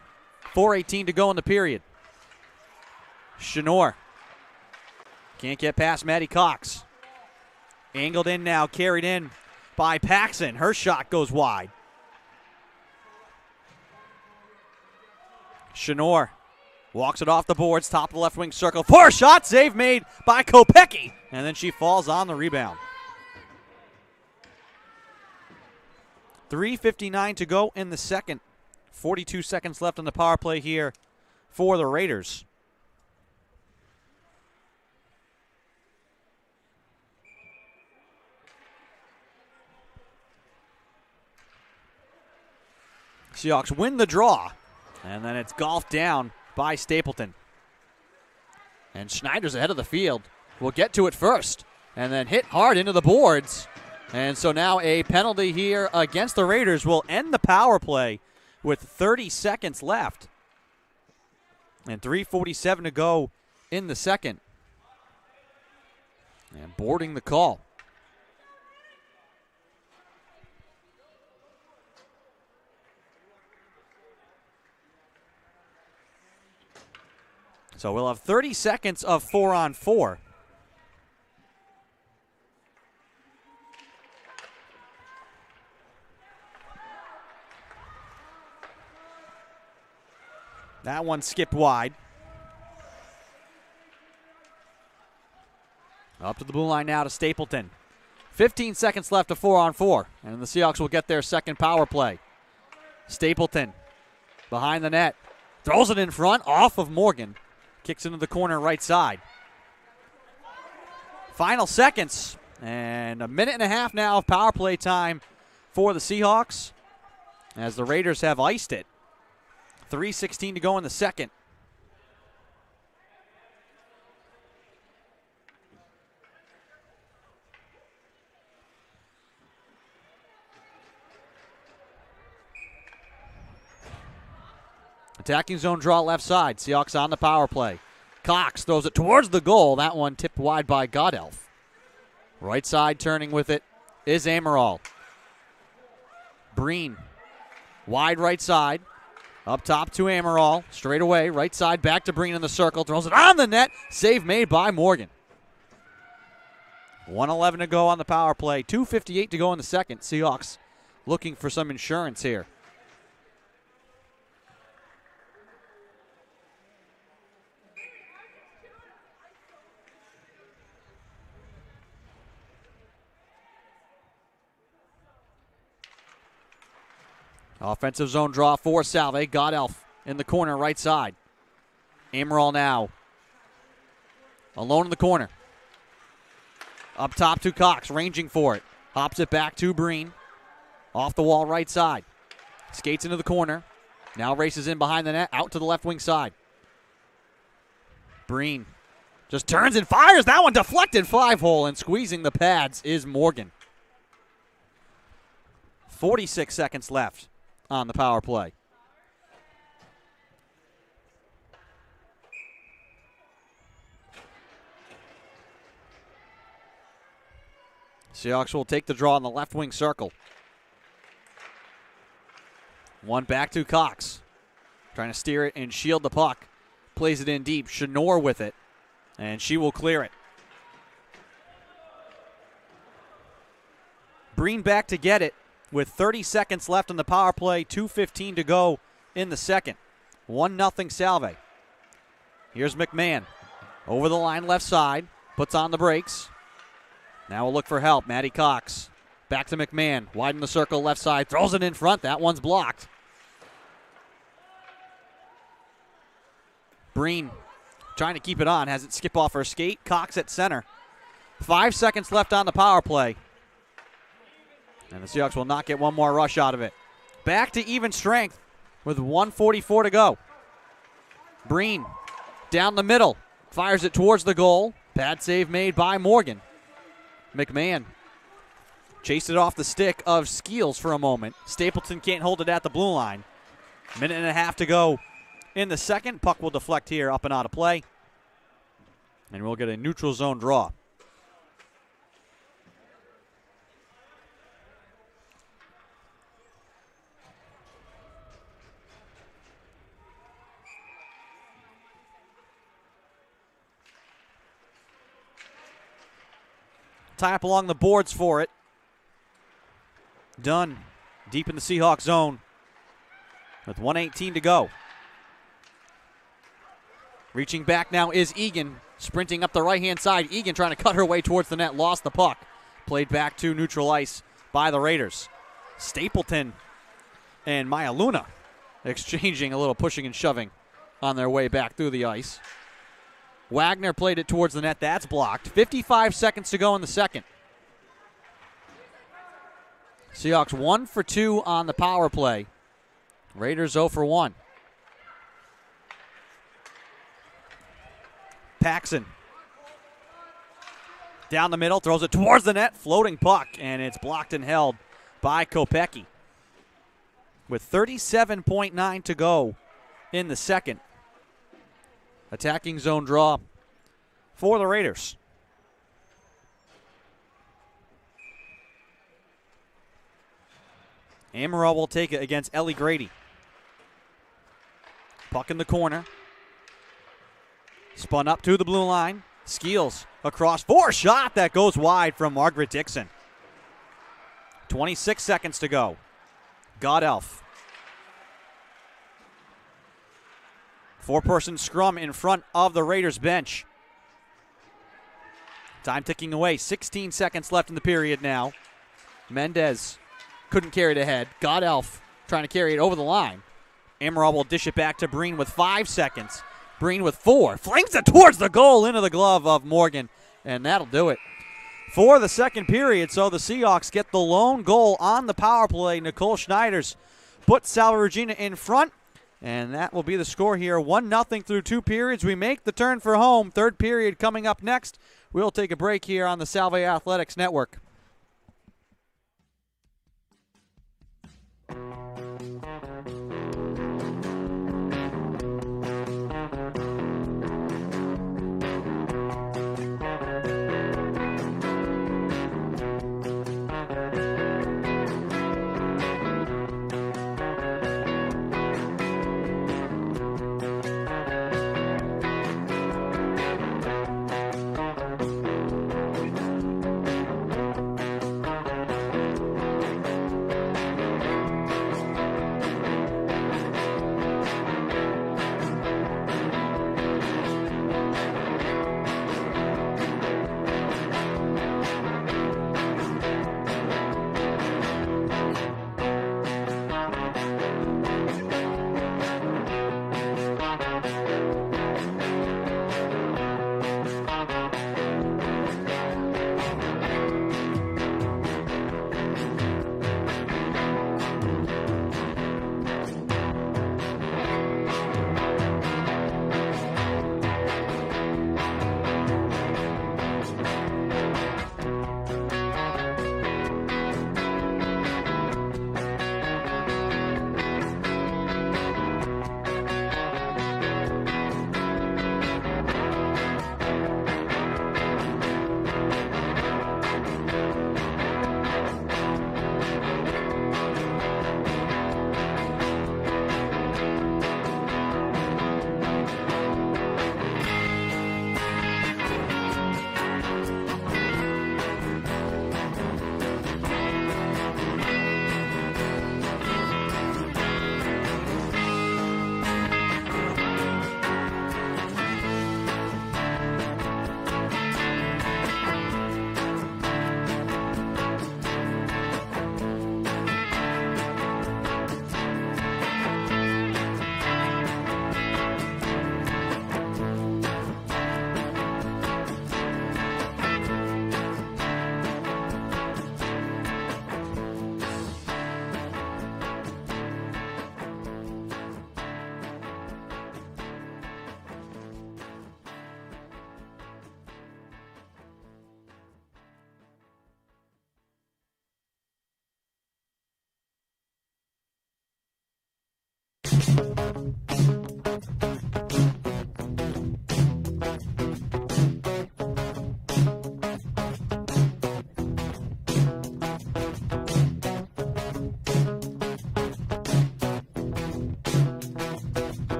4:18 to go in the period. Shanor can't get past Maddie Cox. Angled in now, carried in by Paxson. Her shot goes wide. Shanor Walks it off the boards, top of the left wing circle. For a shot, save made by Kopecky. And then she falls on the rebound. 3:59 to go in the second. 42 seconds left on the power play here for the Raiders. Seahawks win the draw, and then it's golfed down by Stapleton. And Schneider's ahead of the field. Will get to it first, and then hit hard into the boards. And so now a penalty here against the Raiders will end the power play with 30 seconds left. And 3:47 to go in the second. And boarding the call. So we'll have 30 seconds of 4-on-4. That one skipped wide. Up to the blue line now to Stapleton. 15 seconds left of 4-on-4. And the Seahawks will get their second power play. Stapleton behind the net. Throws it in front off of Morgan. Kicks into the corner right side. Final seconds. And a minute and a half now of power play time for the Seahawks as the Raiders have iced it. 3:16 to go in the second. Attacking zone draw left side. Seahawks on the power play. Cox throws it towards the goal. That one tipped wide by Godelf. Right side turning with it is Amaral. Breen. Wide right side. Up top to Amaral. Straight away. Right side back to Breen in the circle. Throws it on the net. Save made by Morgan. 1:11 to go on the power play. 2:58 to go in the second. Seahawks looking for some insurance here. Offensive zone draw for Salve. Godelf in the corner, right side. Amaral now. Alone in the corner. Up top to Cox, ranging for it. Hops it back to Breen. Off the wall, right side. Skates into the corner. Now races in behind the net, out to the left wing side. Breen just turns and fires. That one deflected 5-hole, and squeezing the pads is Morgan. 46 seconds left on the power play. Seahawks will take the draw in the left wing circle. One back to Cox. Trying to steer it and shield the puck. Plays it in deep. Chenor with it. And she will clear it. Breen back to get it with 30 seconds left on the power play. 2:15 to go in the second. 1-0 Salve. Here's McMahon. Over the line left side. Puts on the brakes. Now we'll look for help. Maddie Cox. Back to McMahon. Widen the circle left side. Throws it in front. That one's blocked. Breen trying to keep it on. Has it skip off her skate. Cox at center. 5 seconds left on the power play. And the Seahawks will not get one more rush out of it. Back to even strength with 1:44 to go. Breen down the middle. Fires it towards the goal. Bad save made by Morgan. McMahon chased it off the stick of Skeels for a moment. Stapleton can't hold it at the blue line. Minute and a half to go in the second. Puck will deflect here, up and out of play. And we'll get a neutral zone draw. Tie up along the boards for it. Dunn deep in the Seahawks zone with 1:18 to go. Reaching back now is Egan. Sprinting up the right-hand side. Egan trying to cut her way towards the net. Lost the puck. Played back to neutral ice by the Raiders. Stapleton and Maya Luna exchanging a little pushing and shoving on their way back through the ice. Wagner played it towards the net. That's blocked. 55 seconds to go in the second. Seahawks 1 for 2 on the power play. Raiders 0 for 1. Paxson. Down the middle, throws it towards the net. Floating puck, and it's blocked and held by Kopecky. With 37.9 to go in the second. Attacking zone draw for the Raiders. Amaral will take it against Ellie Grady. Puck in the corner. Spun up to the blue line. Skeels across for a shot that goes wide from Margaret Dixon. 26 seconds to go. Godelf. Four-person scrum in front of the Raiders bench. Time ticking away. 16 seconds left in the period now. Mendez couldn't carry it ahead. Godelf trying to carry it over the line. Amaral will dish it back to Breen with 5 seconds. Breen with 4. Flings it towards the goal into the glove of Morgan. And that'll do it for the second period. So the Seahawks get the lone goal on the power play. Nicole Schneiders put Salve Regina in front. And that will be the score here. 1-0 through 2 periods. We make the turn for home. Third period coming up next. We'll take a break here on the Salve Athletics Network.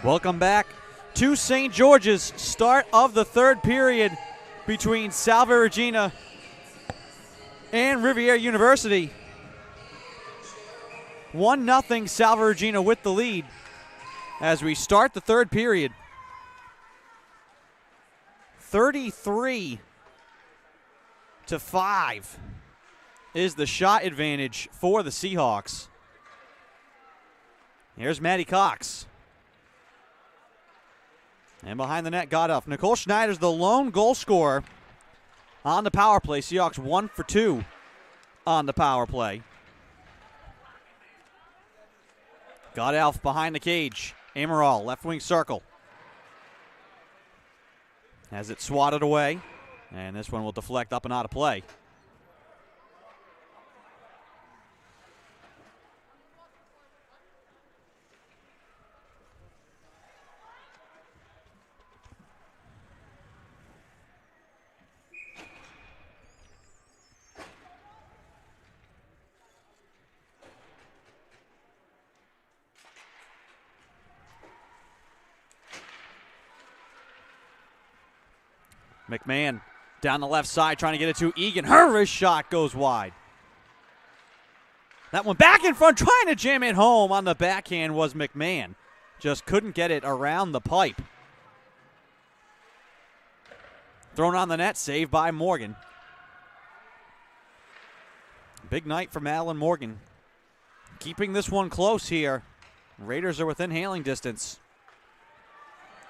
Welcome back to St. George's. Start of the third period between Salve Regina and Rivier University. 1-0 Salve Regina with the lead as we start the third period. 33-5 is the shot advantage for the Seahawks. Here's Maddie Cox. And behind the net, Godoff. Nicole Schneider's the lone goal scorer on the power play. Seahawks 1 for 2 on the power play. Godoff behind the cage. Amaral, left wing circle. Has it swatted away. And this one will deflect up and out of play. McMahon down the left side trying to get it to Egan. Her wrist shot goes wide. That one back in front, trying to jam it home on the backhand was McMahon. Just couldn't get it around the pipe. Thrown on the net, saved by Morgan. Big night for Madeline Morgan. Keeping this one close here. Raiders are within hailing distance.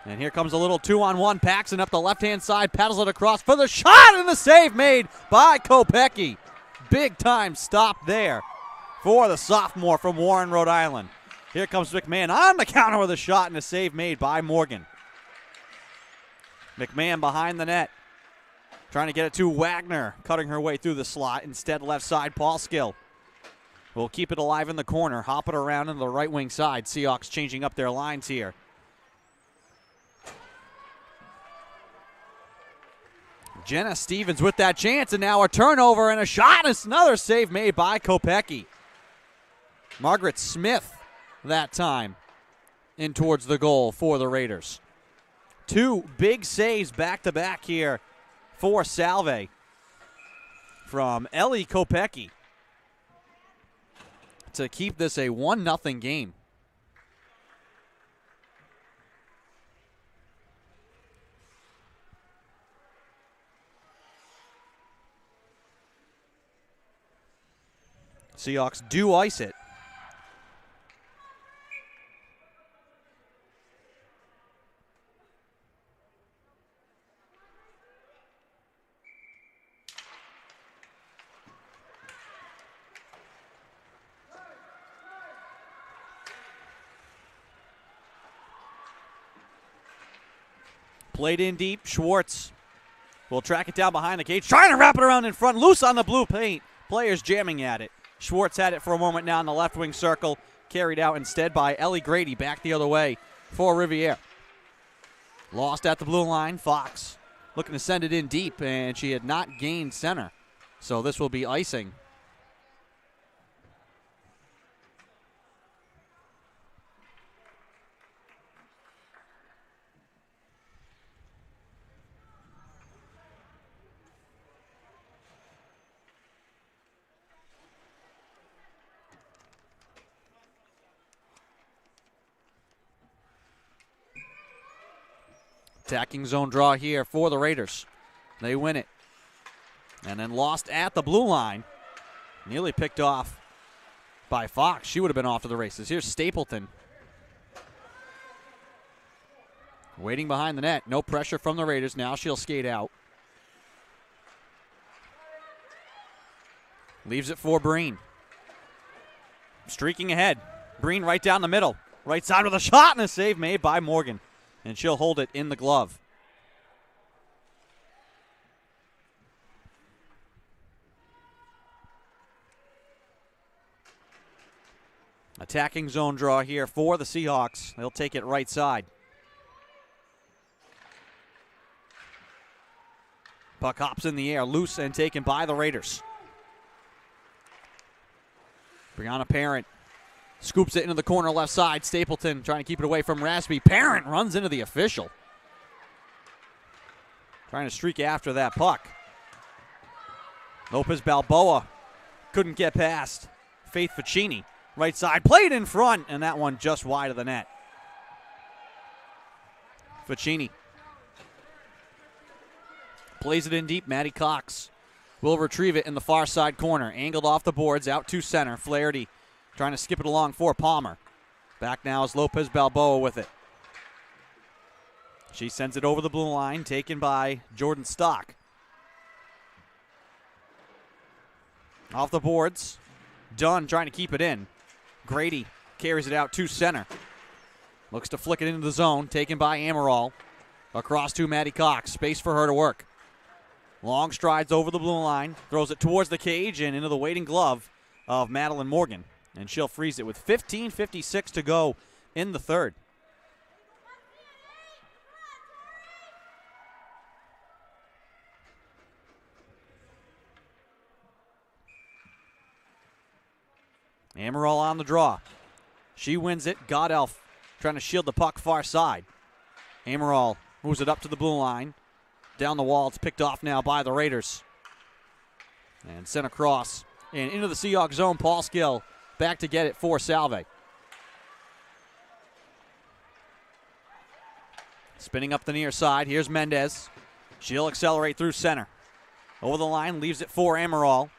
And here comes a little 2-on-1. Paxson up the left-hand side, paddles it across for the shot, and the save made by Kopecky. Big time stop there for the sophomore from Warren, Rhode Island. Here comes McMahon on the counter with a shot, and a save made by Morgan. McMahon behind the net, trying to get it to Wagner, cutting her way through the slot. Instead, left side, Paul Skill will keep it alive in the corner, hop it around into the right wing side. Seahawks changing up their lines here. Jenna Stevens with that chance, and now a turnover and a shot. It's another save made by Kopecky. Margaret Smith that time in towards the goal for the Raiders. Two big saves back-to-back here for Salve from Ellie Kopecky to keep this a 1-0 game. Seahawks do ice it. Played in deep. Schwartz will track it down behind the cage, trying to wrap it around in front. Loose on the blue paint. Players jamming at it. Schwartz had it for a moment now in the left wing circle. Carried out instead by Ellie Grady, back the other way for Rivier. Lost at the blue line. Fox looking to send it in deep, and she had not gained center. So this will be icing. Attacking zone draw here for the Raiders. They win it. And then lost at the blue line. Nearly picked off by Fox. She would have been off to the races. Here's Stapleton. Waiting behind the net. No pressure from the Raiders. Now she'll skate out. Leaves it for Breen. Streaking ahead. Breen right down the middle. Right side with a shot and a save made by Morgan. And she'll hold it in the glove. Attacking zone draw here for the Seahawks. They'll take it right side. Puck hops in the air, loose and taken by the Raiders. Brianna Parent Scoops it into the corner left side. Stapleton trying to keep it away from Raspy. Parent runs into the official. Trying to streak after that puck. Lopez Balboa couldn't get past Faith Ficini. Right side, played in front, and that one just wide of the net. Ficini plays it in deep. Maddie Cox will retrieve it in the far side corner. Angled off the boards, out to center. Flaherty trying to skip it along for Palmer. Back now is Lopez Balboa with it. She sends it over the blue line, taken by Jordan Stock. Off the boards. Dunn trying to keep it in. Grady carries it out to center. Looks to flick it into the zone, taken by Amaral. Across to Maddie Cox. Space for her to work. Long strides over the blue line. Throws it towards the cage and into the waiting glove of Madeline Morgan. And she'll freeze it with 15:56 to go in the third. Amaral on the draw. She wins it. Godelf trying to shield the puck far side. Amaral moves it up to the blue line. Down the wall. It's picked off now by the Raiders. And sent across. And into the Seahawks zone. Paul Skill back to get it for Salve. Spinning up the near side. Here's Mendez. She'll accelerate through center. Over the line. Leaves it for Amaral.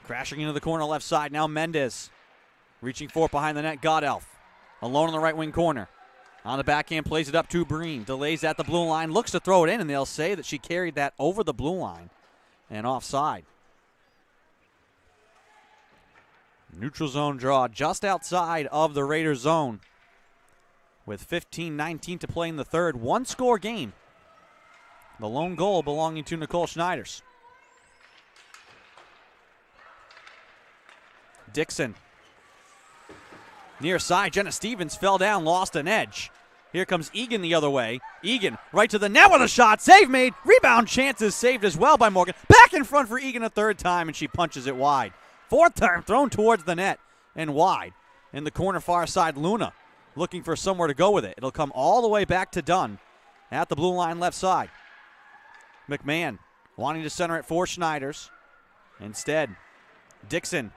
Crashing into the corner left side. Now Mendez. Reaching for it behind the net. Godelf. Alone in the right wing corner. On the backhand, plays it up to Breen. Delays at the blue line. Looks to throw it in, and they'll say that she carried that over the blue line and offside. Neutral zone draw just outside of the Raiders zone. With 15:19 to play in the third. One-score game. The lone goal belonging to Nicole Schneiders. Dixon. Near side, Jenna Stevens fell down, lost an edge. Here comes Egan the other way. Egan right to the net with a shot. Save made. Rebound chances saved as well by Morgan. Back in front for Egan a third time, and she punches it wide. Fourth time thrown towards the net and wide. In the corner far side, Luna looking for somewhere to go with it. It'll come all the way back to Dunn at the blue line left side. McMahon wanting to center it for Schneiders. Instead, Dixon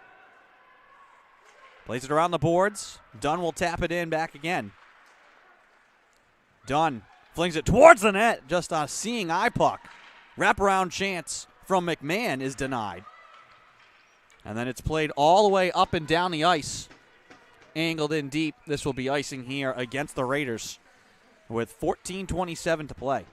plays it around the boards. Dunn will tap it in back again. Dunn flings it towards the net. Just a seeing eye puck. Wraparound chance from McMahon is denied. And then it's played all the way up and down the ice. Angled in deep. This will be icing here against the Raiders with 14:27 to play.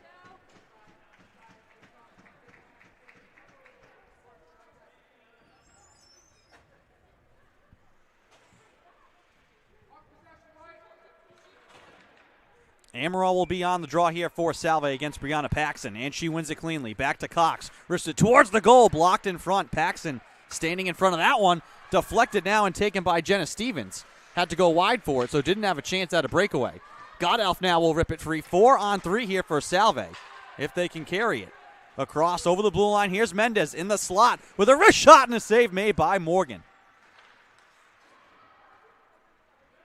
Amaral will be on the draw here for Salve against Brianna Paxson, and she wins it cleanly. Back to Cox. Wrists it towards the goal, blocked in front. Paxson standing in front of that one. Deflected now and taken by Jenna Stevens. Had to go wide for it, so didn't have a chance at a breakaway. Godelf now will rip it free. 4-on-3 here for Salve, if they can carry it. Across over the blue line. Here's Mendez in the slot with a wrist shot and a save made by Morgan.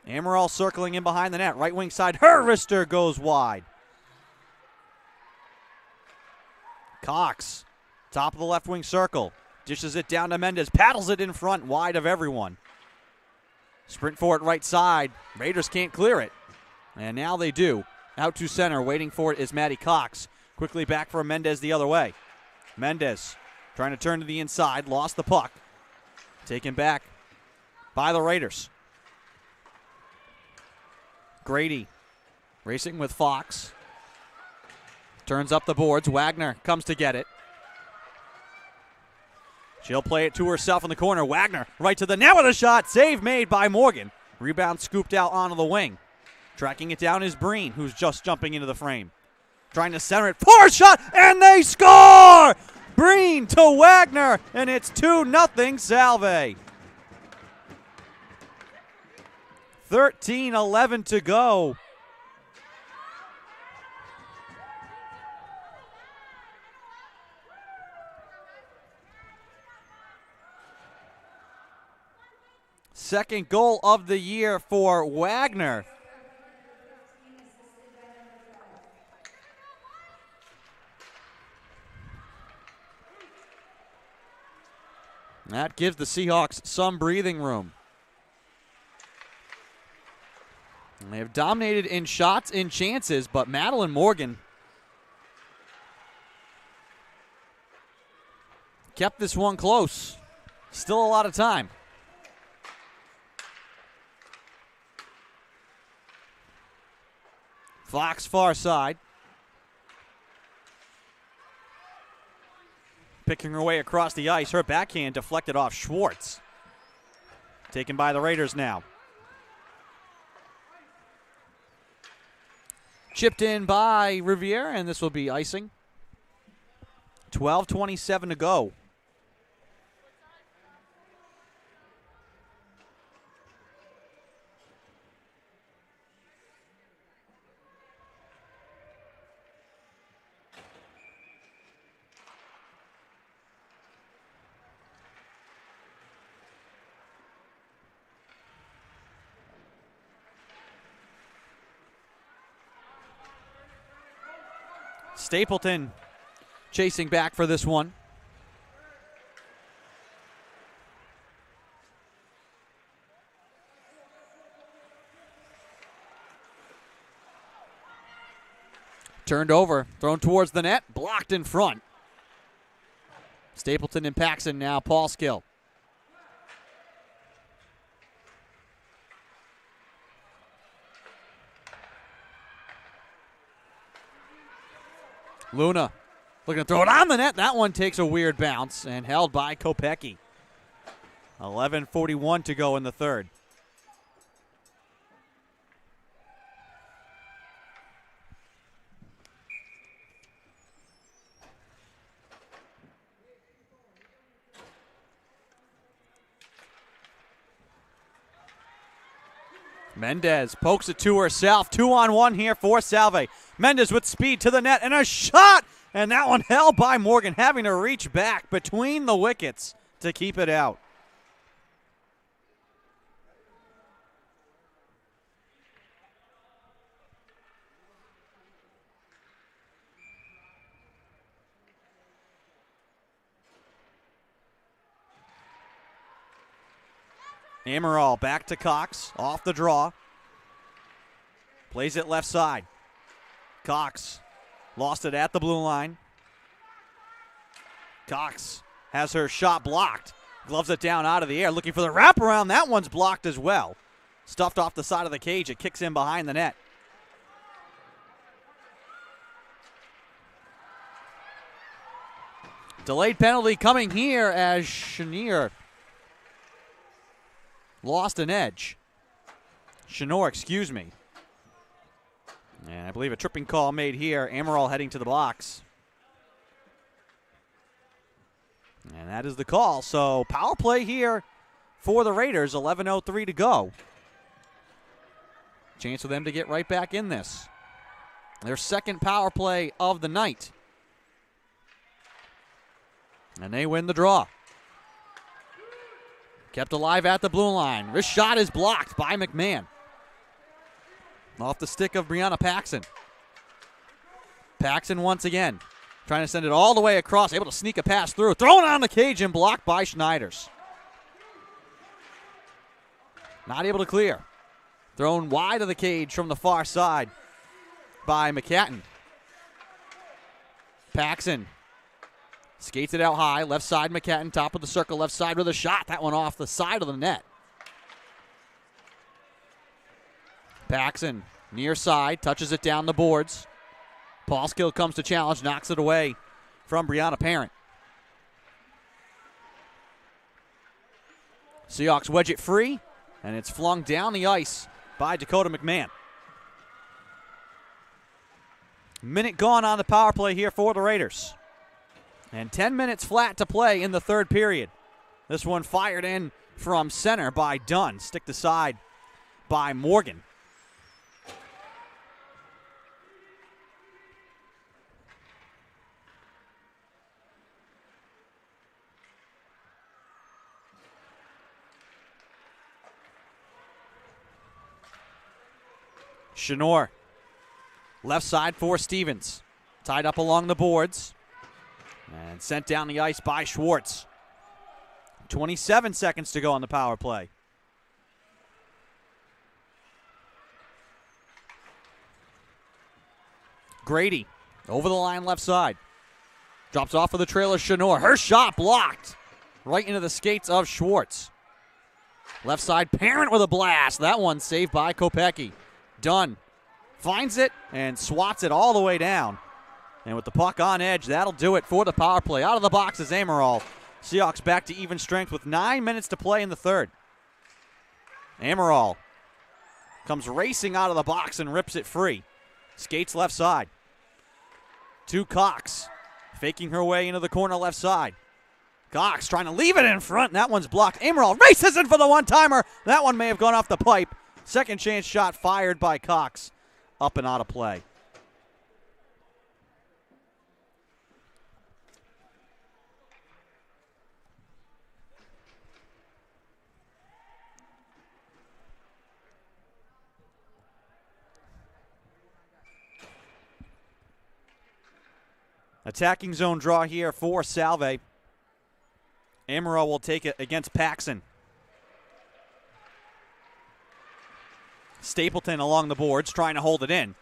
Amaral circling in behind the net. Right wing side. Her wrister goes wide. Cox, top of the left wing circle. Dishes it down to Mendez. Paddles it in front, wide of everyone. Sprint for it right side. Raiders can't clear it. And now they do. Out to center. Waiting for it is Maddie Cox. Quickly back for Mendez the other way. Mendez trying to turn to the inside. Lost the puck. Taken back by the Raiders. Grady racing with Fox. Turns up the boards. Wagner comes to get it. She'll play it to herself in the corner. Wagner right to the net with a shot. Save made by Morgan. Rebound scooped out onto the wing. Tracking it down is Breen, who's just jumping into the frame. Trying to center it for a shot, and they score! Breen to Wagner, and it's 2-0 Salve. 13:11 to go. Second goal of the year for Wagner. That gives the Seahawks some breathing room. And they have dominated in shots and chances, but Madeline Morgan kept this one close. Still a lot of time. Fox far side. Picking her way across the ice. Her backhand deflected off Schwartz. Taken by the Raiders now. Chipped in by Rivier, and this will be icing. 12:27 to go. Stapleton chasing back for this one. Turned over, thrown towards the net, blocked in front. Stapleton and Paxson now, Paul Skill. Luna looking to throw it on the net. That one takes a weird bounce and held by Kopecky. 11:41 to go in the third. Mendez pokes it to herself. 2-on-1 here for Salve. Mendez with speed to the net and a shot. And that one held by Morgan, having to reach back between the wickets to keep it out. Amaral back to Cox, off the draw. Plays it left side. Cox lost it at the blue line. Cox has her shot blocked. Gloves it down out of the air, looking for the wraparound. That one's blocked as well. Stuffed off the side of the cage. It kicks in behind the net. Delayed penalty coming here as Chenier lost an edge. Chenor, excuse me. And I believe a tripping call made here. Amaral heading to the box. And that is the call. So power play here for the Raiders. 11:03 to go. Chance for them to get right back in this. Their second power play of the night. And they win the draw. Kept alive at the blue line. This shot is blocked by McMahon. Off the stick of Brianna Paxson. Paxson once again. Trying to send it all the way across. Able to sneak a pass through. Thrown on the cage and blocked by Schneiders. Not able to clear. Thrown wide of the cage from the far side by McCatton. Paxson skates it out high. Left side McCatton. Top of the circle. Left side with a shot. That one off the side of the net. Paxson near side. Touches it down the boards. Paul Skill comes to challenge. Knocks it away from Brianna Parent. Seahawks wedge it free. And it's flung down the ice by Dakota McMahon. Minute gone on the power play here for the Raiders. And 10 minutes flat to play in the third period. This one fired in from center by Dunn. Sticked aside by Morgan. Chenor. Left side for Stevens. Tied up along the boards. And sent down the ice by Schwartz. 27 seconds to go on the power play. Grady over the line left side. Drops off of the trailer, Chenor. Her shot blocked right into the skates of Schwartz. Left side, Parent with a blast. That one saved by Kopecky. Dunn finds it and swats it all the way down. And with the puck on edge, that'll do it for the power play. Out of the box is Amaral. Seahawks back to even strength with 9 minutes to play in the third. Amaral comes racing out of the box and rips it free. Skates left side. To Cox. Faking her way into the corner left side. Cox trying to leave it in front. That one's blocked. Amaral races in for the one-timer. That one may have gone off the pipe. Second chance shot fired by Cox. Up and out of play. Attacking zone draw here for Salve. Amaral will take it against Paxson. Stapleton along the boards trying to hold it in.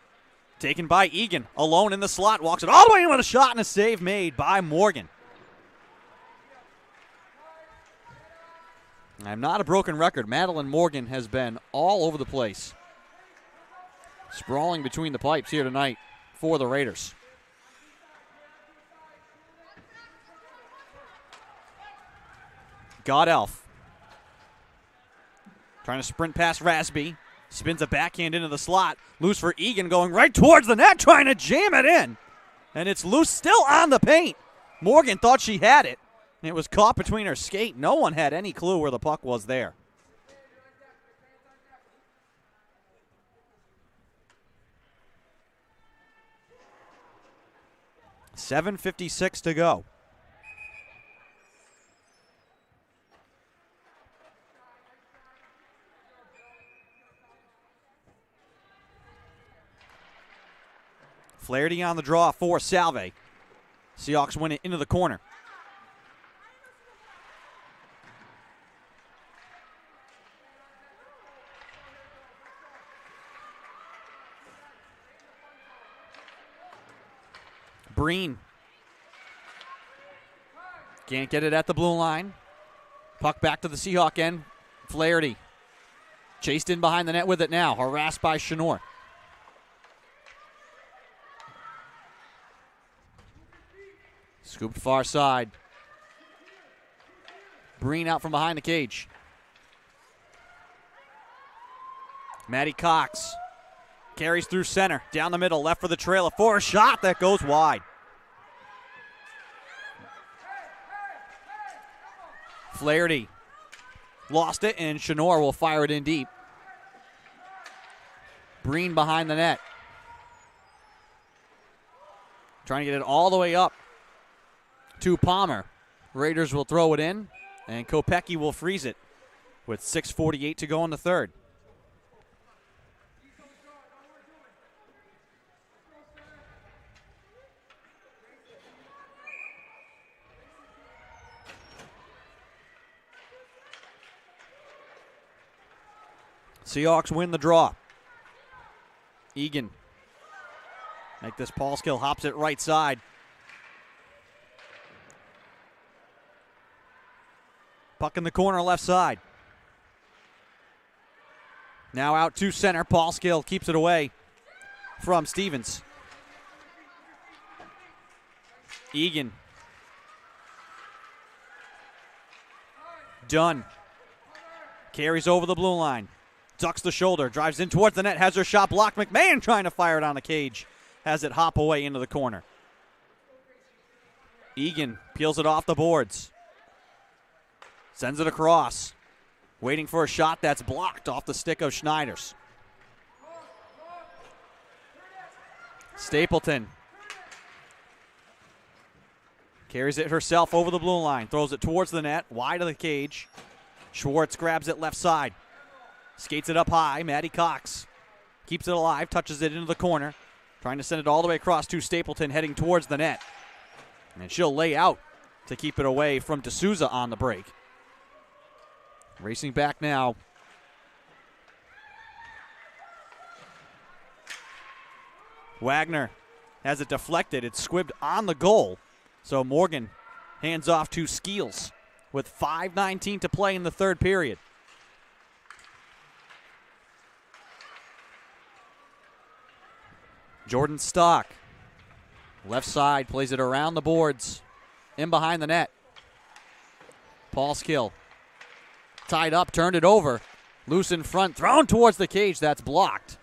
Taken by Egan. Alone in the slot. Walks it all the way in with a shot and a save made by Morgan. I'm not a broken record. Madeline Morgan has been all over the place. Sprawling between the pipes here tonight for the Raiders. Godelf trying to sprint past Rasby. Spins a backhand into the slot. Loose for Egan going right towards the net, trying to jam it in. And it's loose still on the paint. Morgan thought she had it. And it was caught between her skate. No one had any clue where the puck was there. $7:56 to go. Flaherty on the draw for Salve. Seahawks win it into the corner. Breen. Can't get it at the blue line. Puck back to the Seahawk end. Flaherty. Chased in behind the net with it now. Harassed by Chenor. Scooped far side. Breen out from behind the cage. Maddie Cox carries through center. Down the middle, left for the trailer. For a shot that goes wide. Flaherty lost it, and Chenor will fire it in deep. Breen behind the net. Trying to get it all the way up to Palmer. Raiders will throw it in, and Kopecky will freeze it with 6:48 to go in the third. Seahawks win the draw. Egan. Like this, Paulskill hops it right side. Puck in the corner left side. Now out to center. Paulskill keeps it away from Stevens. Egan. Dunn. Carries over the blue line. Ducks the shoulder. Drives in towards the net. Has her shot blocked. McMahon trying to fire it on the cage. Has it hop away into the corner. Egan peels it off the boards. Sends it across. Waiting for a shot that's blocked off the stick of Schneider's. Stapleton carries it herself over the blue line. Throws it towards the net. Wide of the cage. Schwartz grabs it left side. Skates it up high. Maddie Cox Keeps it alive, touches it into the corner. Trying to send it all the way across to Stapleton, heading towards the net. And she'll lay out to keep it away from D'Souza on the break. Racing back now. Wagner has it deflected. It's squibbed on the goal. So Morgan hands off to Skeels with 5:19 to play in the third period. Jordan Stock, left side, plays it around the boards, in behind the net. Paul Skill, tied up, turned it over, loose in front, thrown towards the cage, that's blocked.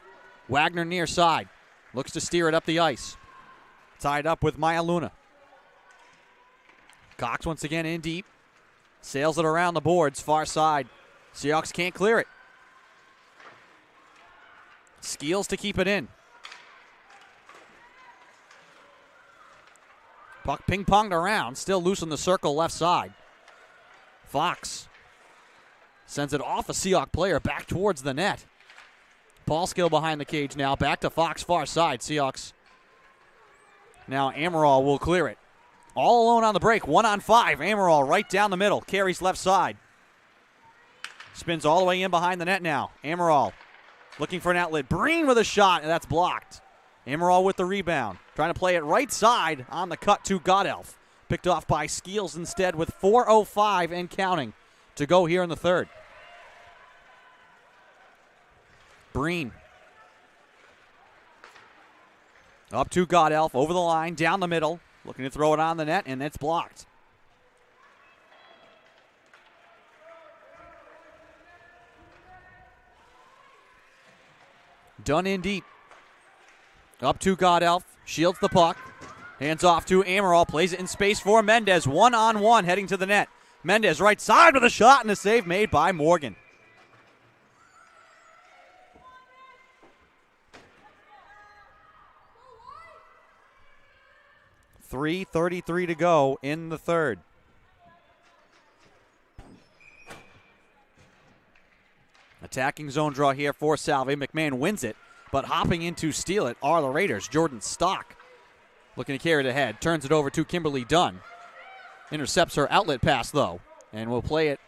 Wagner near side, looks to steer it up the ice. Tied up with Maya Luna. Cox once again in deep, sails it around the boards, far side. Seahawks can't clear it. Skeels to keep it in. Puck ping-ponged around, still loose in the circle left side. Fox sends it off a Seahawk player back towards the net. Paul Skill behind the cage now, back to Fox far side. Seahawks. Now Amaral will clear it. All alone on the break, 1-on-5. Amaral right down the middle, carries left side. Spins all the way in behind the net now. Amaral looking for an outlet. Breen with a shot, and that's blocked. Amaral with the rebound. Trying to play it right side on the cut to Godelf. Picked off by Skeels instead with 4:05 and counting to go here in the third. Breen. Up to Godelf, over the line, down the middle. Looking to throw it on the net, and it's blocked. Done in deep. Up to Godelf, shields the puck. Hands off to Amaral, plays it in space for Mendez. 1-on-1 heading to the net. Mendez right side with a shot and a save made by Morgan. .333 to go in the third. Attacking zone draw here for Salve. McMahon wins it, but hopping in to steal it are the Raiders. Jordan Stock looking to carry it ahead. Turns it over to Kimberly Dunn. Intercepts her outlet pass, though, and will play it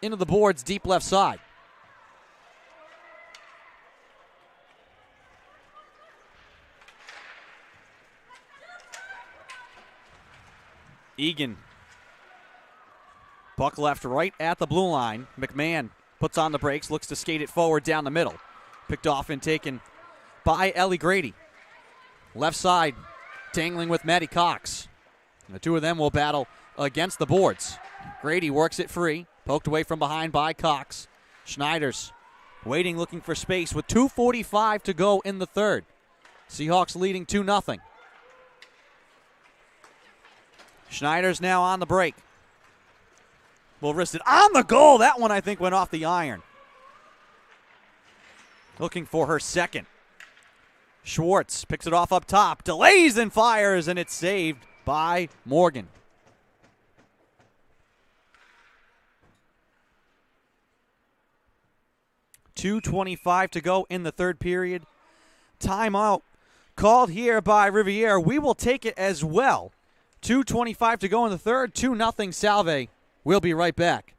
into the boards deep left side. Egan. Puck left right at the blue line. McMahon puts on the brakes, looks to skate it forward down the middle. Picked off and taken by Ellie Grady. Left side, tangling with Maddie Cox. And the two of them will battle against the boards. Grady works it free, poked away from behind by Cox. Schneiders waiting, looking for space with 2:45 to go in the third. Seahawks leading 2-0. Schneider's now on the break. Will wrist it on the goal. That one, I think, went off the iron. Looking for her second. Schwartz picks it off up top, delays and fires, and it's saved by Morgan. .225 to go in the third period. Timeout called here by Rivier. We will take it as well. 2:25 to go in the third, 2-0 Salve. We'll be right back.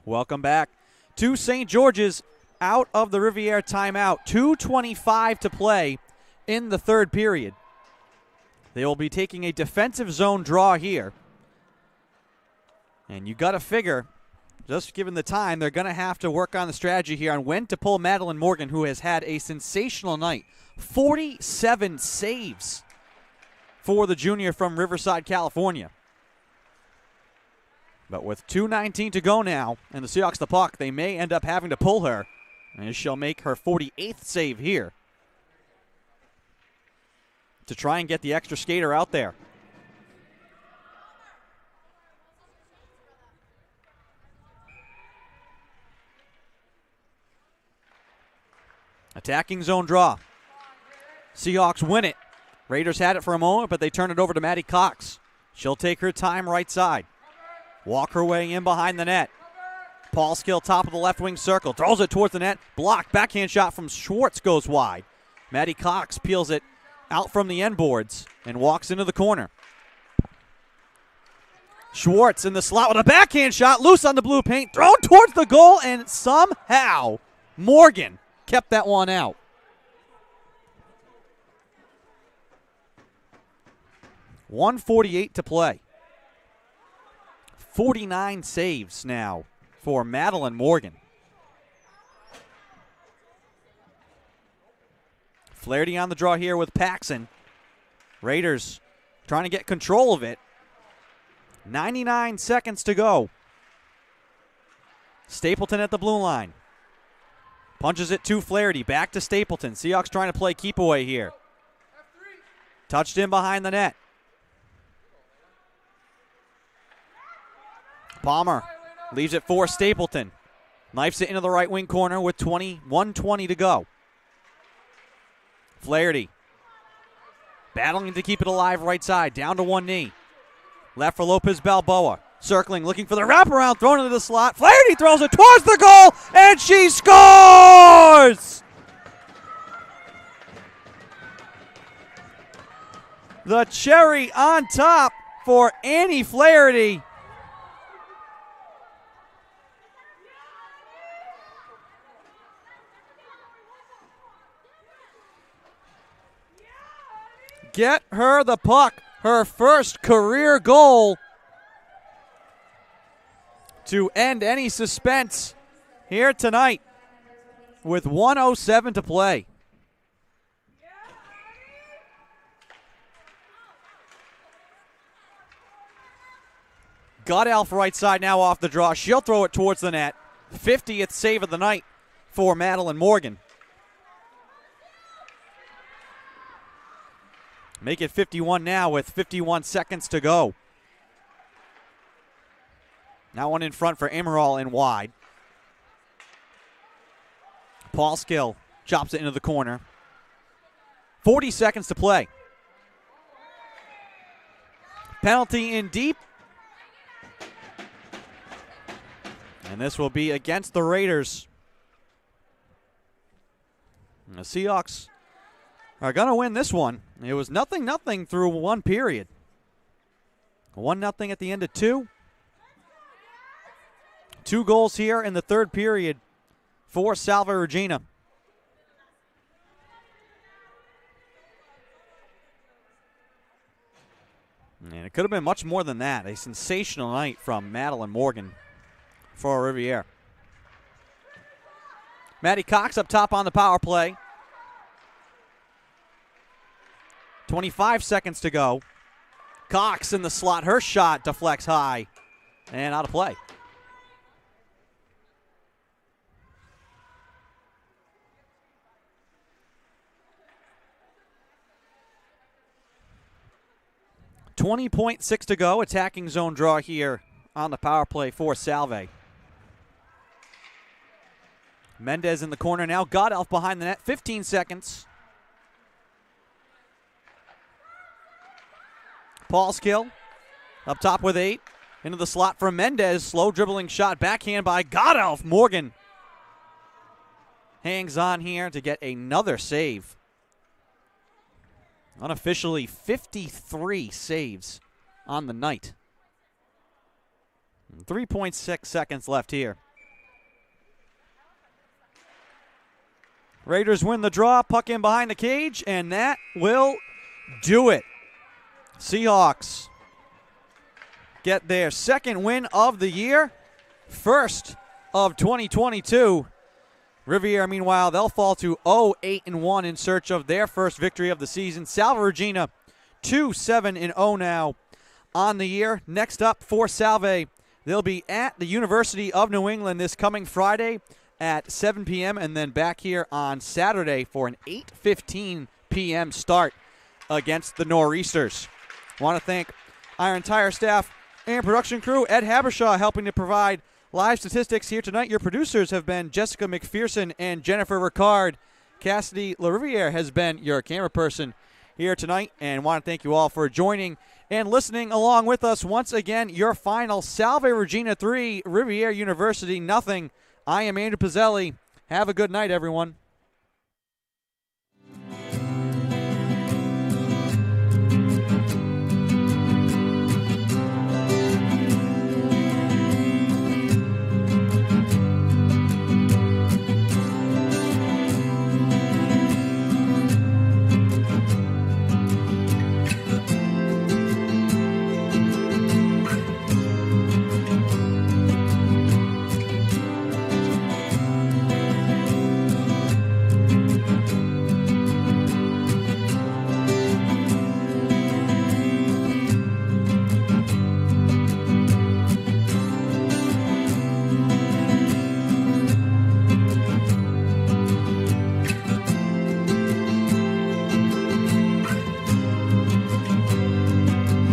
Welcome back to St. George's out of the Rivier timeout. 2:25 to play in the third period. They will be taking a defensive zone draw here. And you got to figure, just given the time, they're going to have to work on the strategy here on when to pull Madeline Morgan, who has had a sensational night. 47 saves for the junior from Riverside, California. But with 2:19 to go now, and the Seahawks the puck, they may end up having to pull her, and she'll make her 48th save here to try and get the extra skater out there. Attacking zone draw. Seahawks win it. Raiders had it for a moment, but they turn it over to Maddie Cox. She'll take her time right side. Walk her way in behind the net. Paul Skill, top of the left wing circle. Throws it towards the net. Blocked. Backhand shot from Schwartz goes wide. Maddie Cox peels it out from the end boards and walks into the corner. Schwartz in the slot with a backhand shot. Loose on the blue paint. Thrown towards the goal, and somehow Morgan kept that one out. .148 to play. 49 saves now for Madeline Morgan. Flaherty on the draw here with Paxson. Raiders trying to get control of it. 99 seconds to go. Stapleton at the blue line. Punches it to Flaherty. Back to Stapleton. Seahawks trying to play keep away here. Touched in behind the net. Palmer leaves it for Stapleton. Knifes it into the right wing corner with 1:20 to go. Flaherty battling to keep it alive right side. Down to one knee. Left for Lopez Balboa. Circling, looking for the wraparound, thrown into the slot. Flaherty throws it towards the goal, and she scores! The cherry on top for Annie Flaherty. Get her the puck. Her first career goal to end any suspense here tonight with 1:07 to play. Got Alf right side now off the draw. She'll throw it towards the net. 50th save of the night for Madeline Morgan. Make it 51 now with 51 seconds to go. Now one in front for Amaral and wide. Paul Skill chops it into the corner. 40 seconds to play. Penalty in deep. And this will be against the Raiders. And the Seahawks are going to win this one. It was 0-0 through one period. 1-0 at the end of two. 2 goals here in the third period for Salve Regina. And it could have been much more than that. A sensational night from Madeline Morgan for Rivier. Maddie Cox up top on the power play. 25 seconds to go. Cox in the slot. Her shot deflects high and out of play. .6 to go. Attacking zone draw here on the power play for Salve. Mendez in the corner now. Godelf behind the net. 15 seconds. Paul Skill up top with 8. Into the slot for Mendez. Slow dribbling shot. Backhand by Godelf. Morgan hangs on here to get another save. Unofficially 53 saves on the night. 3.6 seconds left here. Raiders win the draw. Puck in behind the cage, and that will do it. Seahawks get their second win of the year, first of 2022. Rivier, meanwhile, they'll fall to 0-8-1 in search of their first victory of the season. Salve Regina, 2-7-0 now on the year. Next up for Salve, they'll be at the University of New England this coming Friday at 7 p.m. and then back here on Saturday for an 8:15 p.m. start against the Nor'easters. Want to thank our entire staff and production crew. Ed Habershaw helping to provide live statistics here tonight. Your producers have been Jessica McPherson and Jennifer Ricard. Cassidy LaRiviere has been your camera person here tonight, and want to thank you all for joining and listening along with us. Once again, your final: Salve Regina 3, Rivier University nothing. I am Andrew Pizzelli. Have a good night, everyone.